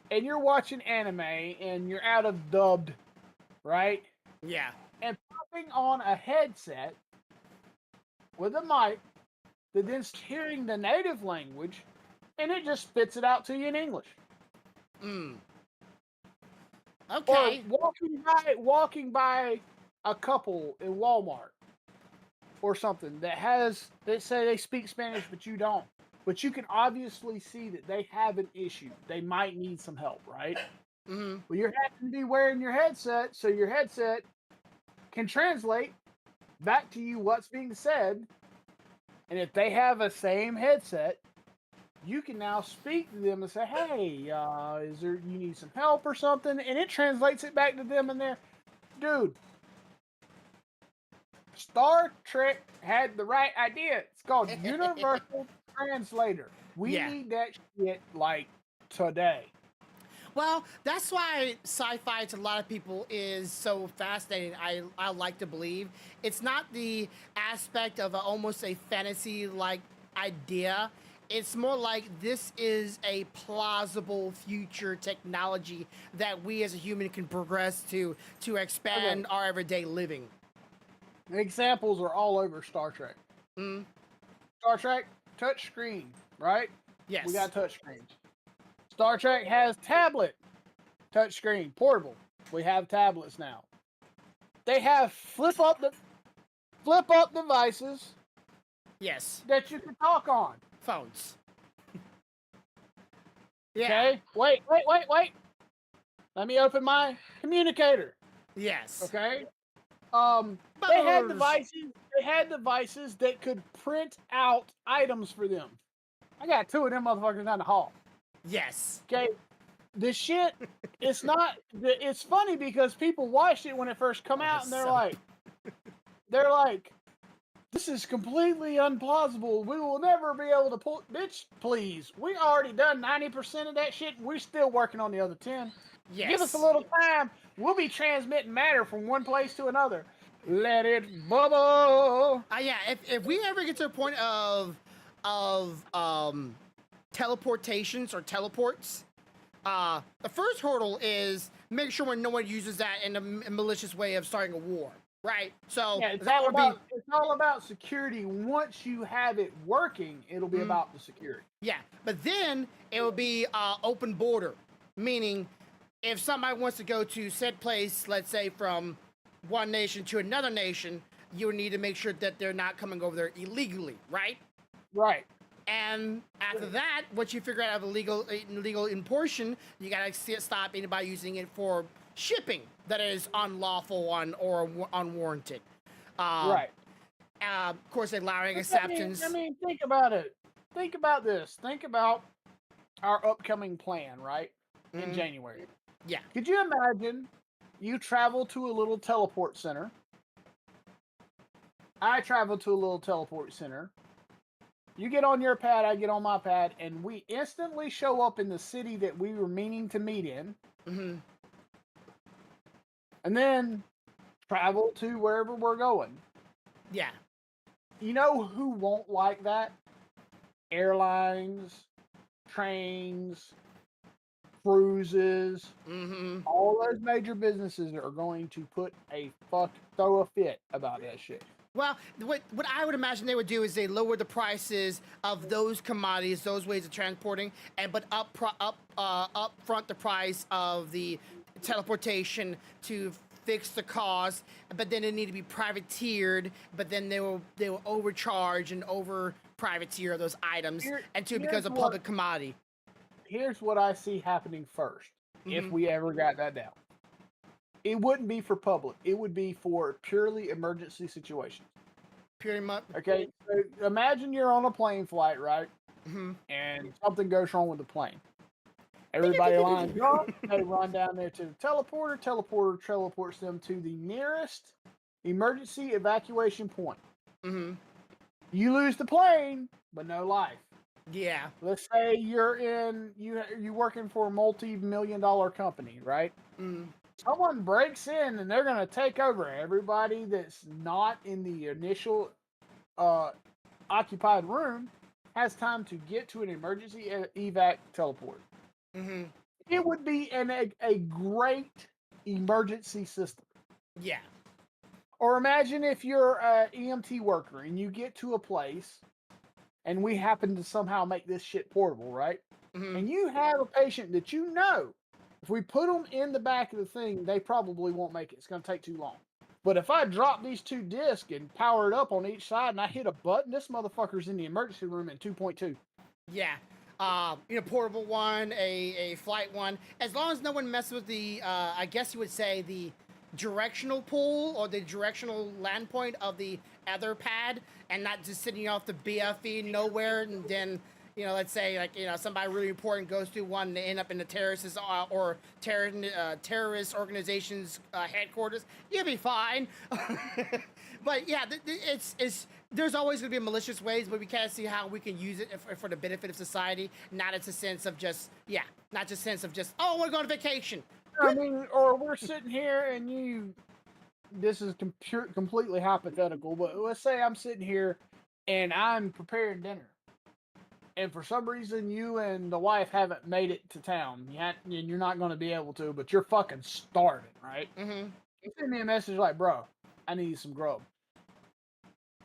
and you're watching anime and you're out of dubbed, right? Yeah. And popping on a headset with a mic that then's hearing the native language and it just spits it out to you in English. Okay. Or walking by a couple in Walmart or something that say they speak Spanish but you don't. But you can obviously see that they have an issue. They might need some help, right? Well, you're having to be wearing your headset, so your headset can translate back to you what's being said. And if they have a same headset, you can now speak to them and say, "Hey, you need some help or something?" And it translates it back to them in there. Dude, Star Trek had the right idea. It's called Universal Translator. We need that shit like today. Well, that's why sci-fi to a lot of people is so fascinating. I like to believe it's not the aspect of almost a fantasy like idea. It's more like this is a plausible future technology that we as a human can progress to expand our everyday living. Examples are all over Star Trek. Mm, Star Trek, touch screen, right? yes. We got touch screens. Star Trek has tablet, touch screen, portable. We have tablets now. They have flip up devices Yes. that you can talk on. Phones. Yeah. Okay. Wait. Let me open my communicator. Yes. Okay. They had Butters. devices that could print out items for them. I got 2 of them motherfuckers down the hall. Yes. Okay. The shit, it's not. It's funny because people watched it when it first come out, and they're like, this is completely unplausible. We will never be able to pull. Bitch, please. We already done 90% of that shit. We're still working on the other 10. Yes. Give us a little time. We'll be transmitting matter from one place to another. Let it bubble. Yeah. If we ever get to a point of teleportations or teleports, the first hurdle is make sure when no one uses that in a malicious way of starting a war, right? So Yeah, it's that would be all about security. Once you have it working, it'll be about the security. yeah. But then it would be open border, meaning if somebody wants to go to said place, let's say from one nation to another nation, you would need to make sure that they're not coming over there illegally, right? Right. And after that, once you figure out illegal importation, you gotta stop anybody using it for shipping that is unlawful or unwarranted. Right. Of course, allowing exceptions. I mean, think about it. Think about this. Think about our upcoming plan, right? In January. Yeah. Could you imagine you travel to a little teleport center? I travel to a little teleport center. You get on your pad, I get on my pad, and we instantly show up in the city that we were meaning to meet in. Mm-hmm. And then travel to wherever we're going. Yeah. You know who won't like that? Airlines, trains, cruises, all those major businesses are going to throw a fit about that shit. Well, what I would imagine they would do is they lower the prices of those commodities, those ways of transporting, but up front the price of the teleportation to fix the cost. But then it need to be privateered. But then they will overcharge and over privateer those items because of public commodity. Here's what I see happening first, if we ever got that down. It wouldn't be for public. It would be for purely emergency situations. Purely much. Okay, so imagine you're on a plane flight, right? And something goes wrong with the plane. Everybody lines up. They run down there to the teleporter. Teleporter teleports them to the nearest emergency evacuation point. You lose the plane, but no life. Yeah. Let's say you're working for a multi-million-dollar company, right? Someone breaks in and they're going to take over. Everybody that's not in the initial occupied room has time to get to an emergency evac teleport. It would be a great emergency system. Yeah. Or imagine if you're an EMT worker and you get to a place and we happen to somehow make this shit portable, right? And you have a patient that you know, if we put them in the back of the thing, they probably won't make it. It's going to take too long. But if I drop these 2 discs and power it up on each side and I hit a button, this motherfucker's in the emergency room in 2.2. Yeah. Portable one, a flight one. As long as no one messes with the, I guess you would say, the directional pull or the directional land point of the other pad and not just sitting off the BFE nowhere and then let's say like somebody really important goes to one and they end up in the terrorist or terrorist organization's headquarters, you'll be fine. But yeah, it's there's always going to be malicious ways, but we can't see how we can use it for the benefit of society, not as a sense of just not just sense of just we're going on vacation. I mean, or we're sitting here and this is completely hypothetical, but let's say I'm sitting here and I'm preparing dinner. And for some reason, you and the wife haven't made it to town. And you're not going to be able to, but you're fucking starving, right? Mm-hmm. You send me a message like, bro, I need some grub.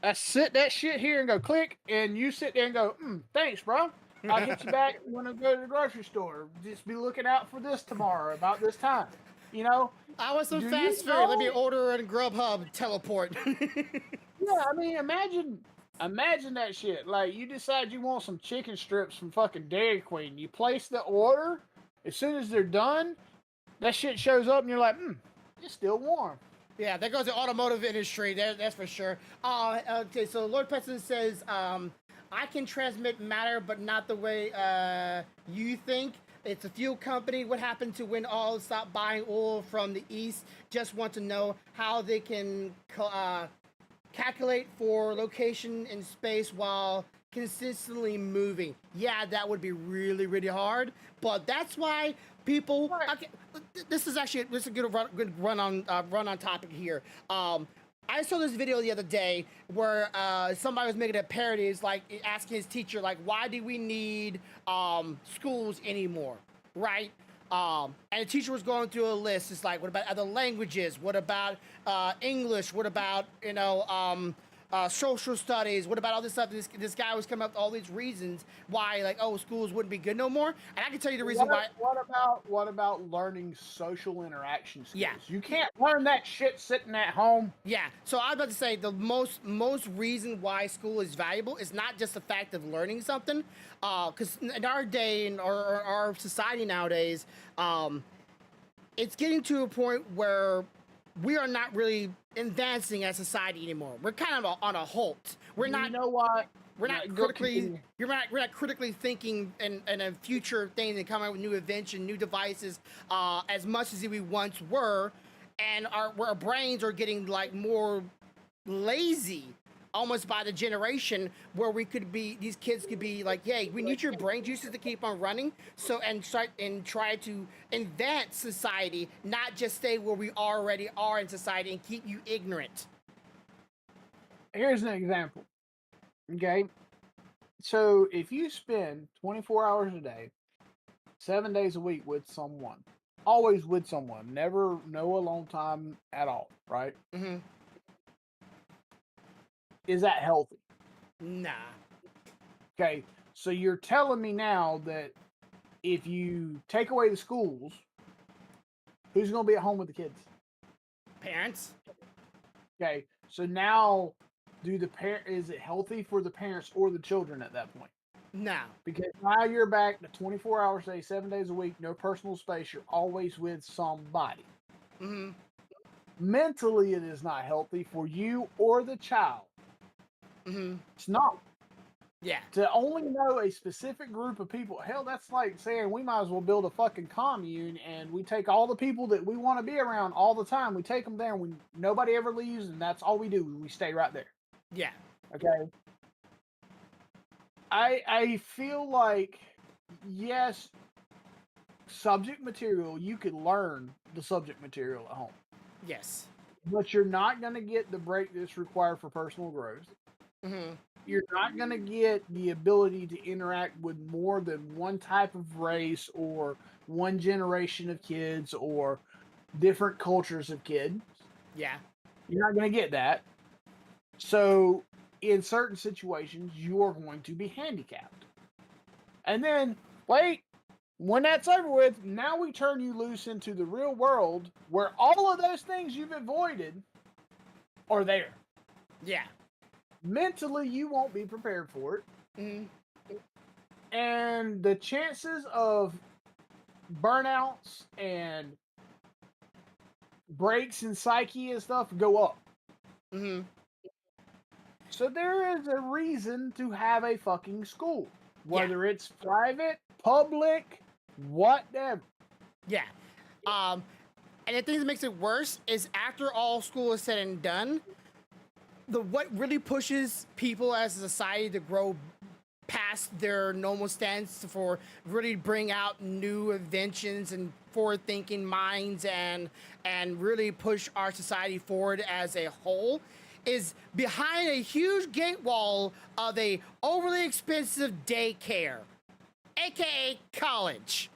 I sit that shit here and go click, and you sit there and go, thanks, bro. I'll hit you back when I go to the grocery store. Just be looking out for this tomorrow about this time. I want some fast food. Let me order and Grubhub teleport. Yeah, I mean, imagine that shit. Like, you decide you want some chicken strips from fucking Dairy Queen. You place the order. As soon as they're done, that shit shows up, and you're like, it's still warm. Yeah, that goes to automotive industry. That's for sure. Okay, so Lord Peston says, I can transmit matter, but not the way you think. It's a fuel company. What happened to when all stopped buying oil from the east? Just want to know how they can calculate for location in space while consistently moving. Yeah, that would be really, really hard. But that's why people. Right. Okay, this is a good run on topic here. I saw this video the other day where somebody was making a parody. It's like asking his teacher, like, why do we need schools anymore, right? And the teacher was going through a list. It's like, what about other languages? What about English? What about social studies? What about all this stuff? This guy was coming up with all these reasons why, like, schools wouldn't be good no more. And I can tell you the reason why. What about learning social interaction skills? Yeah. You can't learn that shit sitting at home. Yeah. So I was about to say the most reason why school is valuable is not just the fact of learning something, because in our day and our society nowadays, it's getting to a point where we are not really advancing as society anymore. We're kind of on a halt. We're not. You know what? We're not critically. We're not critically thinking in a future thing and coming up with new invention, new devices, as much as we once were, and our brains are getting like more lazy, almost by the generation where these kids could be like, yeah, we need your brain juices to keep on running. So try to invent society, not just stay where we already are in society and keep you ignorant. Here's an example. Okay. So if you spend 24 hours a day, 7 days a week with someone, always with someone, never no alone time at all, right? Mm-hmm. Is that healthy? Nah. Okay, so you're telling me now that if you take away the schools, who's going to be at home with the kids? Parents. Okay, so now is it healthy for the parents or the children at that point? No. Because now you're back to 24 hours a day, 7 days a week, no personal space. You're always with somebody. Mm-hmm. Mentally, it is not healthy for you or the child. Mm-hmm. It's not. Yeah. To only know a specific group of people, hell, that's like saying we might as well build a fucking commune and we take all the people that we want to be around all the time. We take them there and nobody ever leaves and that's all we do. We stay right there. Yeah. Okay. I feel like, yes, subject material, you could learn the subject material at home. Yes. But you're not going to get the break that's required for personal growth. Mm-hmm. You're not going to get the ability to interact with more than one type of race or one generation of kids or different cultures of kids. Yeah. You're not going to get that. So, in certain situations, you are going to be handicapped. And then, wait, when that's over with, now we turn you loose into the real world where all of those things you've avoided are there. Yeah. Mentally, you won't be prepared for it. Mm-hmm. And the chances of burnouts and breaks in psyche and stuff go up. Mm-hmm. So there is a reason to have a fucking school. whether it's private, public, whatever. Yeah. And the thing that makes it worse is after all school is said and done, what really pushes people as a society to grow past their normal stance for really bring out new inventions and forward-thinking minds and really push our society forward as a whole is behind a huge gate wall of a overly expensive daycare, aka college,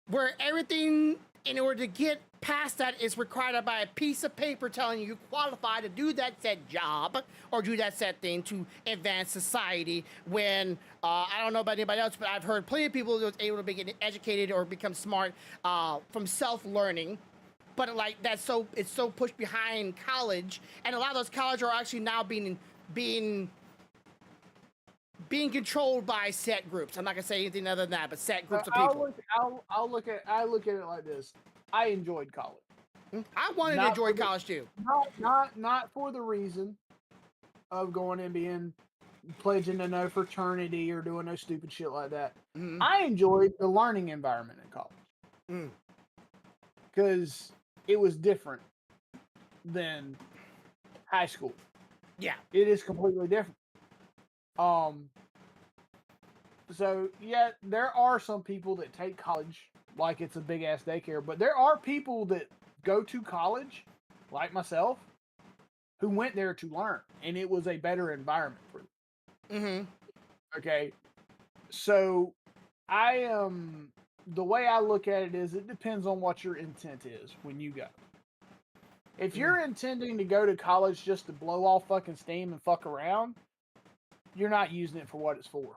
where everything in order to get past that is required by a piece of paper telling you qualify to do that said job or do that said thing to advance society. When I don't know about anybody else, but I've heard plenty of people that was able to get educated or become smart from self-learning. But like it's so pushed behind college, and a lot of those colleges are actually now being controlled by set groups. I'm not gonna say anything other than that, but set groups of people. I look at it like this. I enjoyed college. I wanted to enjoy college too. Not for the reason of going and being pledging to no fraternity or doing no stupid shit like that. Mm-hmm. I enjoyed the learning environment in college because it was different than high school. Yeah, it is completely different. So yeah, there are some people that take college like it's a big ass daycare, but there are people that go to college, like myself, who went there to learn, and it was a better environment for them. Okay, so the way I look at it is it depends on what your intent is when you go. If you're intending to go to college just to blow off fucking steam and fuck around, you're not using it for what it's for.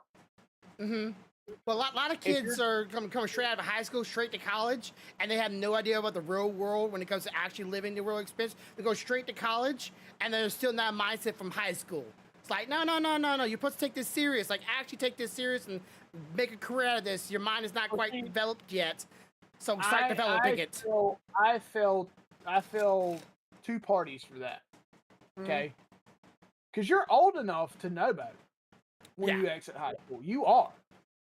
Well, a lot of kids are coming straight out of high school, straight to college, and they have no idea about the real world when it comes to actually living the real experience. They go straight to college, and they're still not a mindset from high school. It's like, no, you're supposed to take this serious. Like, actually take this serious and make a career out of this. Your mind is not quite developed yet, so start developing it. I feel two parties for that. Okay? Because you're old enough to know better when you exit high school. You are.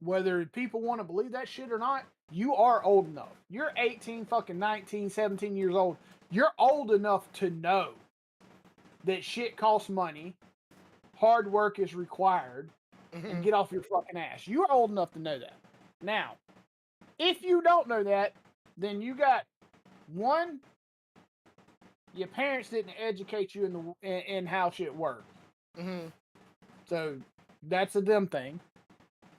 Whether people want to believe that shit or not, you are old enough. You're 18, fucking 19, 17 years old. You're old enough to know that shit costs money, hard work is required, and get off your fucking ass. You're old enough to know that. Now, if you don't know that, then you got one, your parents didn't educate you in how shit works. So that's a them thing.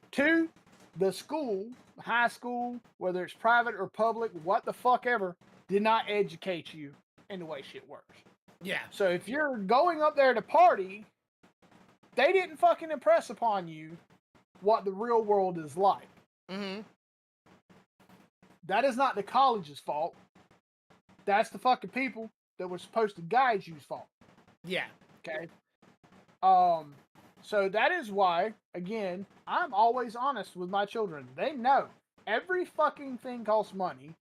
Two, the school, high school, whether it's private or public, what the fuck ever, did not educate you in the way shit works. Yeah. So if you're going up there to party, they didn't fucking impress upon you what the real world is like. That is not the college's fault. That's the fucking people that were supposed to guide you's fault. Yeah. Okay. So that is why, again, I'm always honest with my children. They know every fucking thing costs money.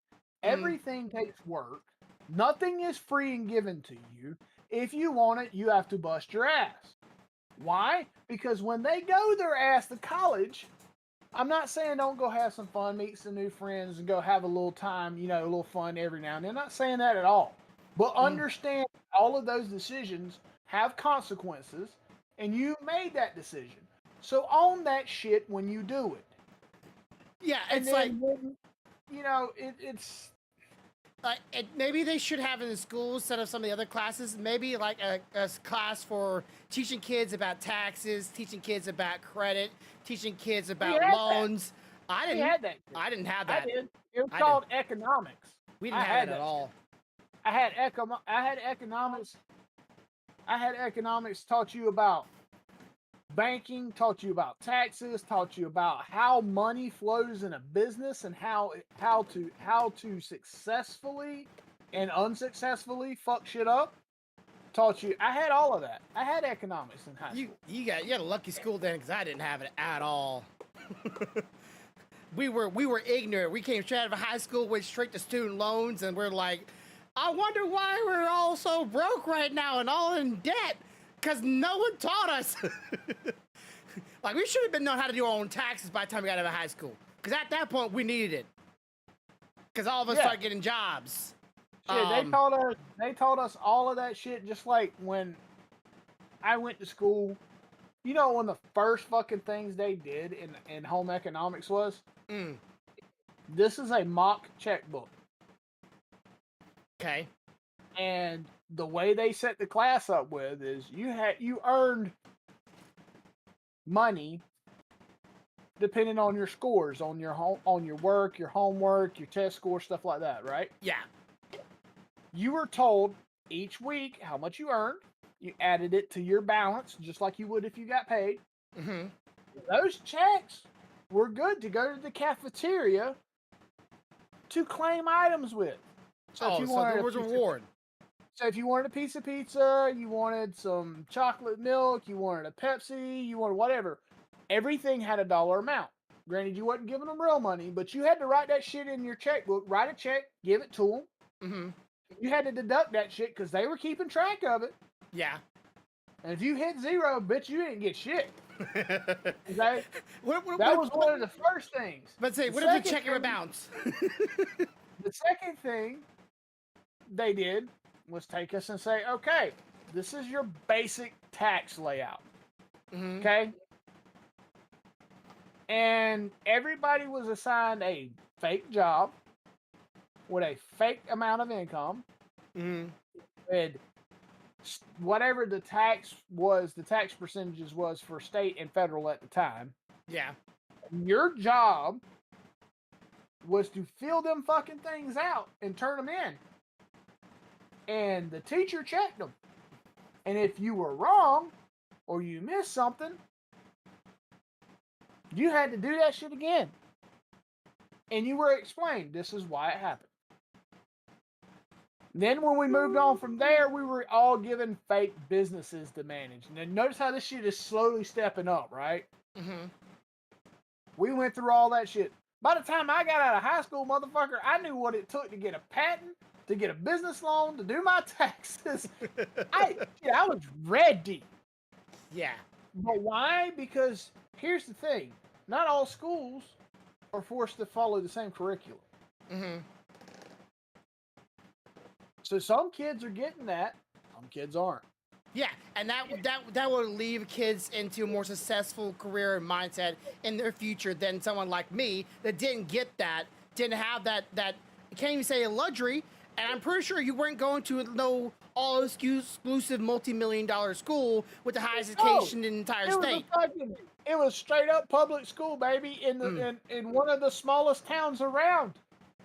Everything takes work. Nothing is free and given to you. If you want it, you have to bust your ass. Why? Because when they go their ass to college, I'm not saying don't go have some fun, meet some new friends, and go have a little time, a little fun every now and then. I'm not saying that at all. But understand all of those decisions have consequences, and you made that decision. So own that shit when you do it. Yeah, it's it's maybe they should have in the schools instead of some of the other classes, maybe like a class for teaching kids about taxes, teaching kids about credit, teaching kids about loans. I didn't have that. I did. It was called economics. We didn't have it at all. I had economics. I had economics, taught you about banking, taught you about taxes, taught you about how money flows in a business and how to successfully and unsuccessfully fuck shit up. Taught you. I had all of that. I had economics in high school. You had a lucky school then, because I didn't have it at all. We were ignorant. We came straight out of high school, went straight to student loans, and we're like, I wonder why we're all so broke right now and all in debt, because no one taught us. Like, we should have been knowing how to do our own taxes by the time we got out of high school. Because at that point, we needed it. Because all of us started getting jobs. Shit, they taught us all of that shit just like when I went to school. You know, one of the first fucking things they did in home economics was, this is a mock checkbook. Okay. And the way they set the class up with is you earned money depending on your scores, on your work, your homework, your test scores, stuff like that, right? Yeah. You were told each week how much you earned. You added it to your balance, just like you would if you got paid. Mm-hmm. Those checks were good to go to the cafeteria to claim items with. So there was a reward. So if you wanted a piece of pizza, you wanted some chocolate milk, you wanted a Pepsi, you wanted whatever, everything had a dollar amount. Granted, you wasn't giving them real money, but you had to write that shit in your checkbook, write a check, give it to them. Mm-hmm. You had to deduct that shit because they were keeping track of it. Yeah. And if you hit zero, bitch, you didn't get shit. Okay? That was one of the first things. But say, what if the check ever bounce? The second thing they did was take us and say, okay, this is your basic tax layout. Mm-hmm. Okay? And everybody was assigned a fake job with a fake amount of income. Mm-hmm. And whatever the tax percentages was for state and federal at the time. Yeah. Your job was to fill them fucking things out and turn them in. And the teacher checked them. And if you were wrong or you missed something, you had to do that shit again. And you were explained, this is why it happened. Then when we moved on from there, we were all given fake businesses to manage. And then notice how this shit is slowly stepping up, right? Mm-hmm. We went through all that shit. By the time I got out of high school, motherfucker, I knew what it took to get a patent, to get a business loan, to do my taxes. I was ready. Yeah. But why? Because here's the thing. Not all schools are forced to follow the same curriculum. Mm-hmm. So some kids are getting that, some kids aren't. Yeah, and that will leave kids into a more successful career and mindset in their future than someone like me that didn't get that, didn't have that can't even say a luxury, and I'm pretty sure you weren't going to no all-exclusive multi-million-dollar school with the highest education in the entire state. It was straight up public school, baby, in one of the smallest towns around.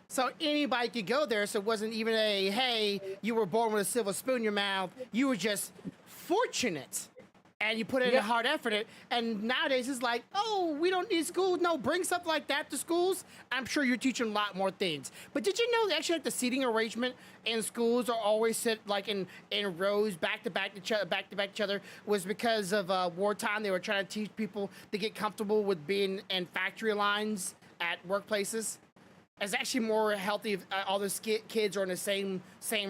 So anybody could go there, so it wasn't even a, hey, you were born with a silver spoon in your mouth. You were just fortunate. And you put in a hard effort. And nowadays it's like, oh, we don't need schools. No, bring something like that to schools. I'm sure you're teaching a lot more things. But did you know that actually like the seating arrangement in schools are always set like in rows back to back to each other was because of wartime. They were trying to teach people to get comfortable with being in factory lines at workplaces. It's actually more healthy if all those kids are in the same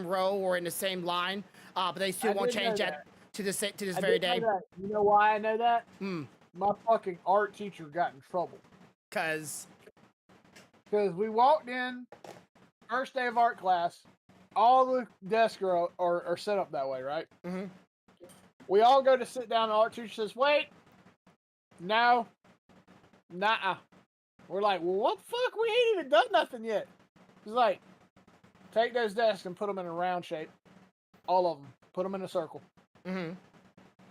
row or in the same line, but they still won't change that to this very day. You know why I know that? My fucking art teacher got in trouble. Because we walked in, first day of art class, all the desks are set up that way, right? Mm-hmm. We all go to sit down, and the art teacher says, wait, no, nah. We're like, well, what the fuck? We ain't even done nothing yet. He's like, take those desks and put them in a round shape. All of them. Put them in a circle. Mm-hmm. And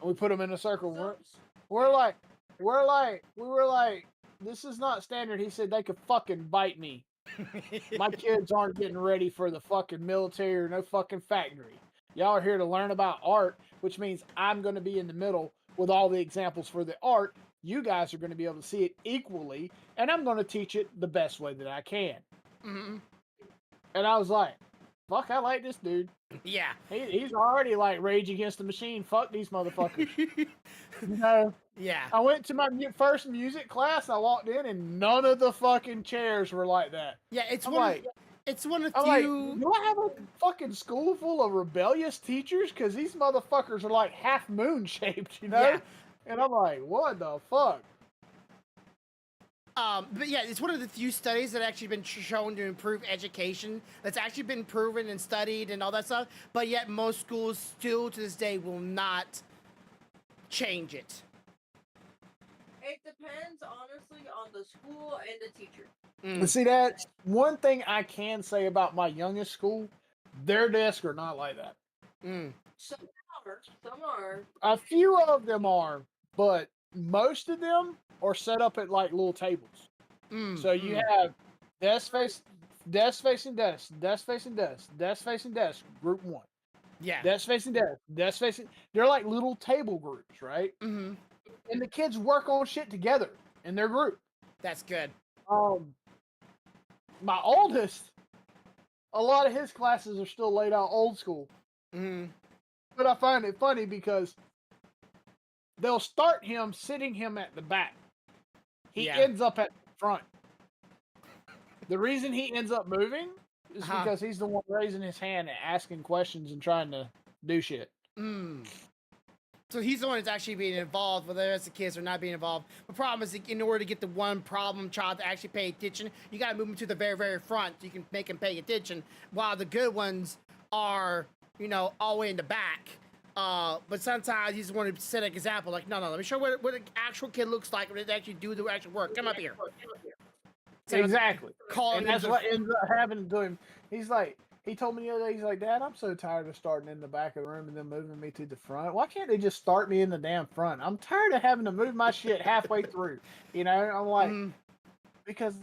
we put them in a circle. We were like, this is not standard. He said they could fucking bite me. My kids aren't getting ready for the fucking military or no fucking factory. Y'all are here to learn about art, which means I'm going to be in the middle with all the examples for the art. You guys are going to be able to see it equally, and I'm going to teach it the best way that I can. Mm-hmm. And I was like, fuck, I like this dude. Yeah. He's already like Rage Against the Machine. Fuck these motherfuckers. You know? Yeah. I went to my first music class. I walked in, and none of the fucking chairs were like that. Yeah, it's one of I'm few. Like, do I have a fucking school full of rebellious teachers? Because these motherfuckers are like half moon shaped, you know? Yeah. And I'm like, what the fuck? But yeah, it's one of the few studies that actually been shown to improve education. That's actually been proven and studied and all that stuff. But yet, most schools still to this day will not change it. It depends, honestly, on the school and the teacher. But see, that's one thing I can say about my youngest school. Their desks are not like that. Some are. Some are. A few of them are, but most of them are set up at like little tables. So you have desk facing desk, desk facing desk, desk facing desk, group one. Yeah. Desk facing desk, desk facing. They're like little table groups, right? Mm-hmm. And the kids work on shit together in their group. That's good. My oldest, a lot of his classes are still laid out old school. But I find it funny because they'll start him sitting him at the back. He ends up at the front. The reason he ends up moving is because he's the one raising his hand and asking questions and trying to do shit. So he's the one that's actually being involved, whether the rest of the kids are not being involved. The problem is, in order to get the one problem child to actually pay attention, you got to move them to the very, very front so you can make them pay attention, while the good ones are, all the way in the back. But sometimes you just want to set an example, like, no, let me show what an actual kid looks like when they actually do the actual work. Come up here. Exactly. And that's what ends up happening to him. He's like, he told me the other day, he's like, Dad, I'm so tired of starting in the back of the room and then moving me to the front. Why can't they just start me in the damn front? I'm tired of having to move my shit halfway through. I'm like, because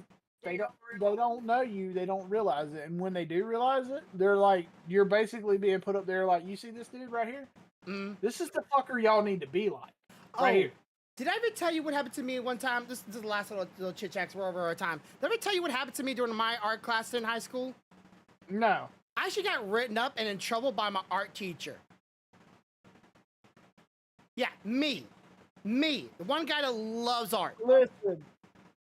they don't know you, they don't realize it. And when they do realize it, they're like, you're basically being put up there like, you see this dude right here? This is the fucker y'all need to be like. Right here. Did I ever tell you what happened to me one time? This is the last little chit chats. We're over our time. Did I ever tell you what happened to me during my art class in high school? No. I actually got written up and in trouble by my art teacher. Yeah, me. The one guy that loves art. Listen,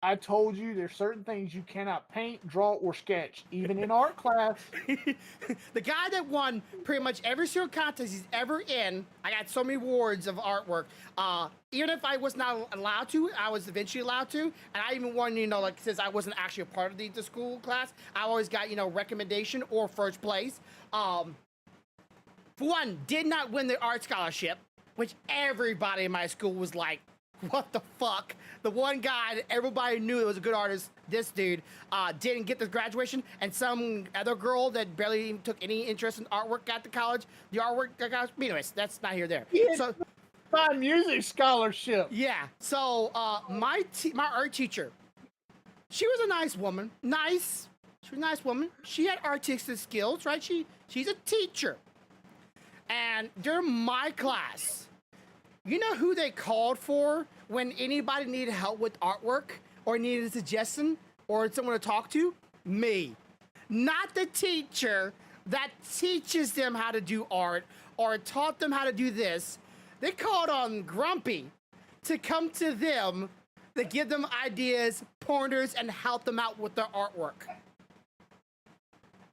I told you there's certain things you cannot paint, draw, or sketch, even in art class. The guy that won pretty much every single contest he's ever in, I got so many awards of artwork. Even if I was not allowed to, I was eventually allowed to. And I even won, since I wasn't actually a part of the school class, I always got, recommendation or first place. For one, did not win the art scholarship, which everybody in my school was like, what the fuck? The one guy that everybody knew was a good artist, this dude, didn't get the graduation, and some other girl that barely even took any interest in artwork got to college. The artwork got to college. Anyways, that's not here or there. Yeah, so, my music scholarship. Yeah. So my art teacher, she was a nice woman. Nice. She was a nice woman. She had artistic skills, right? She's a teacher. And during my class, you know who they called for when anybody needed help with artwork or needed a suggestion or someone to talk to? Me. Not the teacher that teaches them how to do art or taught them how to do this. They called on Grumpy to come to them to give them ideas, pointers, and help them out with their artwork.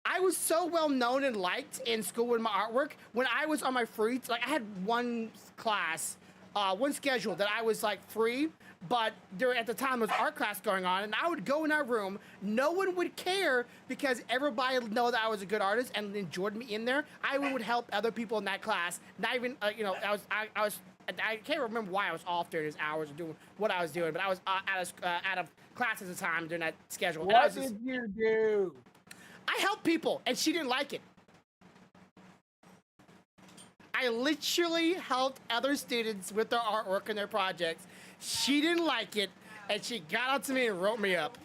I was so well known and liked in school with my artwork. When I was on my free, I had one class, one schedule that I was free, but at the time there was art class going on, and I would go in that room. No one would care because everybody would know that I was a good artist and enjoyed me in there. I would help other people in that class. Not even, I can't remember why I was off during those hours of doing what I was doing, but I was out of class at the time during that schedule. What did you do? I helped people, and she didn't like it. I literally helped other students with their artwork and their projects. She didn't like it, and she got up to me and wrote me up.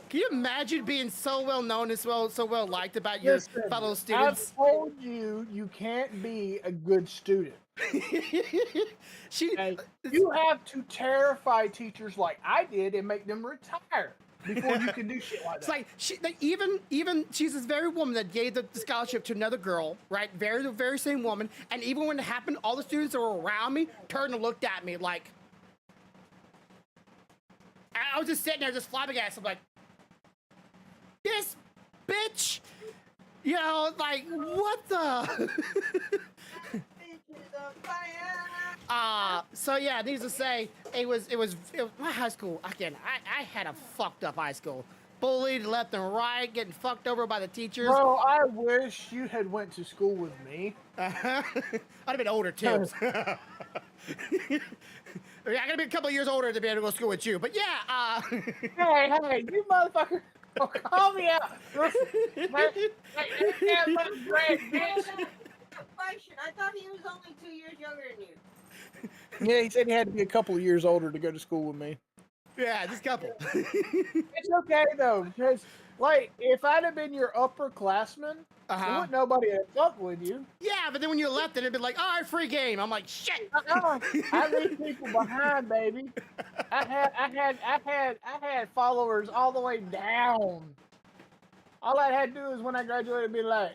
Can you imagine being so well known and so well liked about your fellow students? I've told you you can't be a good student. You have to terrify teachers like I did and make them retire before you can do shit like that. It's like even she's this very woman that gave the scholarship to another girl, right? The very same woman. And even when it happened, all the students that were around me turned and looked at me like, I was just sitting there just flabbergasted. I'm like, this bitch, what the? So yeah, needless to say, it was my high school again. I had a fucked up high school, bullied left and right, getting fucked over by the teachers. Bro, I wish you had went to school with me. I'd have been older too. I gotta be a couple of years older to be able to go to school with you. But yeah, Hey, you motherfucker! Oh, call me out. Question. I thought he was only 2 years younger than you. Yeah, he said he had to be a couple of years older to go to school with me. yeah, this couple. It's okay though, because like if I'd have been your upperclassman, wouldn't nobody have fucked with you. Yeah, but then when you left, it'd be like, all right, free game. I'm like, shit. I leave people behind, baby. I had followers all the way down. All I had to do is when I graduated, be like,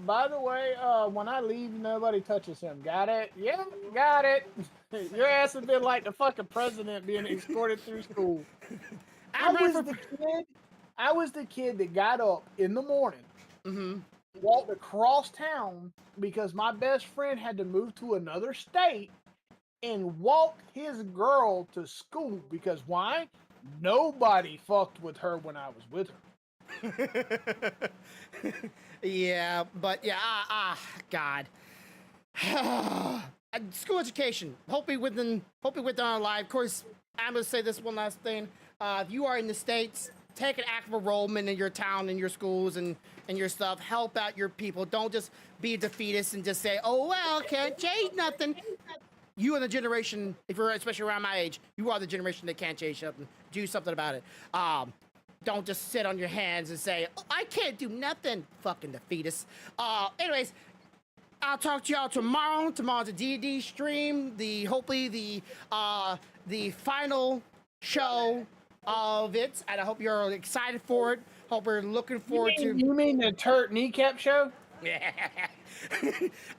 by the way, when I leave, nobody touches him. Got it? Yeah, got it. Your ass has been like the fucking president being escorted through school. I was the kid that got up in the morning, walked across town because my best friend had to move to another state and walk his girl to school because why? Nobody fucked with her when I was with her. Yeah, but yeah, God. School education. Hopefully within our life. Of course, I'm gonna say this one last thing. If you are in the States, take an active enrollment in your town, in your schools, and your stuff. Help out your people. Don't just be a defeatist and just say, "Oh well, can't change nothing." You are the generation, if you're especially around my age, you are the generation that can't change something. Do something about it. Don't just sit on your hands and say, oh, I can't do nothing. Fucking defeatist. Anyways, I'll talk to y'all tomorrow. Tomorrow's a D&D stream. Hopefully the final show of it. And I hope you're excited for it. Hope we're looking forward to. You mean the Turk Kneecap show? Yeah.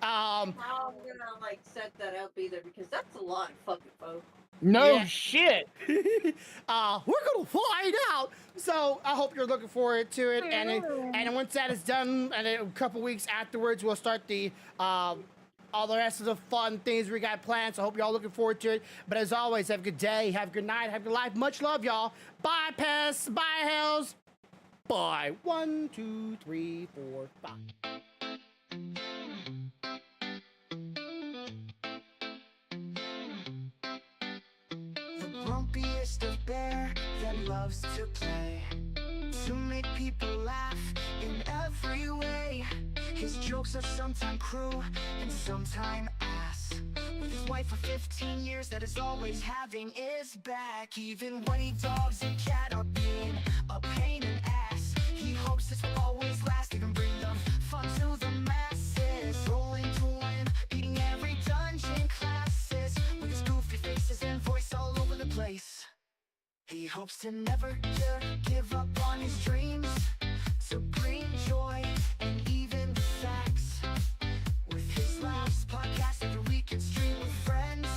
I'm gonna like set that up either because that's a lot of fucking folks. No shit. We're gonna find out. So I hope you're looking forward to it. And once that is done, and a couple weeks afterwards, we'll start the all the rest of the fun things we got planned. So I hope y'all looking forward to it. But as always, have a good day, have a good night, have a good life. Much love, y'all. Bye, pests. Bye, hells. Bye. 1, 2, 3, 4, 5. Grumpiest of bear that loves to play, to make people laugh in every way. His jokes are sometimes cruel and sometimes ass. With his wife for 15 years that is always having his back. Even when he dogs and cat are being a pain in ass, he hopes this will always last, even bring them fun to the masses. Rolling to win, beating every dungeon classes, with his goofy faces and voice all over the place. He hopes to never give up on his dreams, to bring joy and even facts. With his laughs, podcast every week and stream with friends,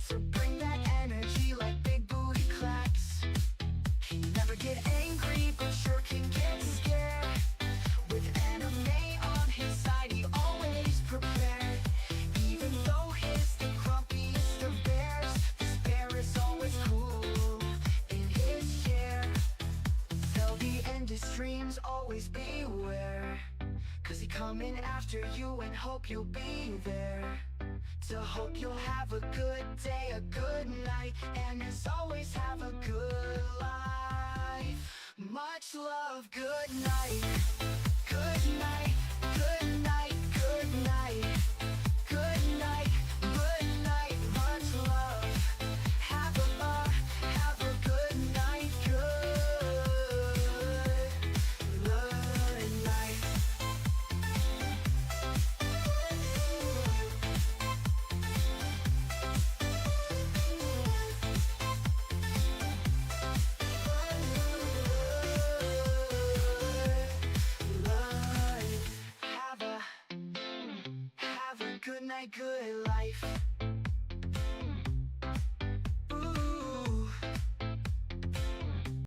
to bring that energy like big booty claps. He never get angry, but sure can get scared. With anime on his side, he always prepared. Even though he's the grumpiest of bears, this bear is always cool in his chair. Till the end his dreams, always beware, 'cause he coming after you and hope you'll be there. To hope you'll have a good day, a good night, and as always have a good life. Much love, good night. Good night, good night, good night. Good night, much love. Have a good night, good night. Have a good night, good life.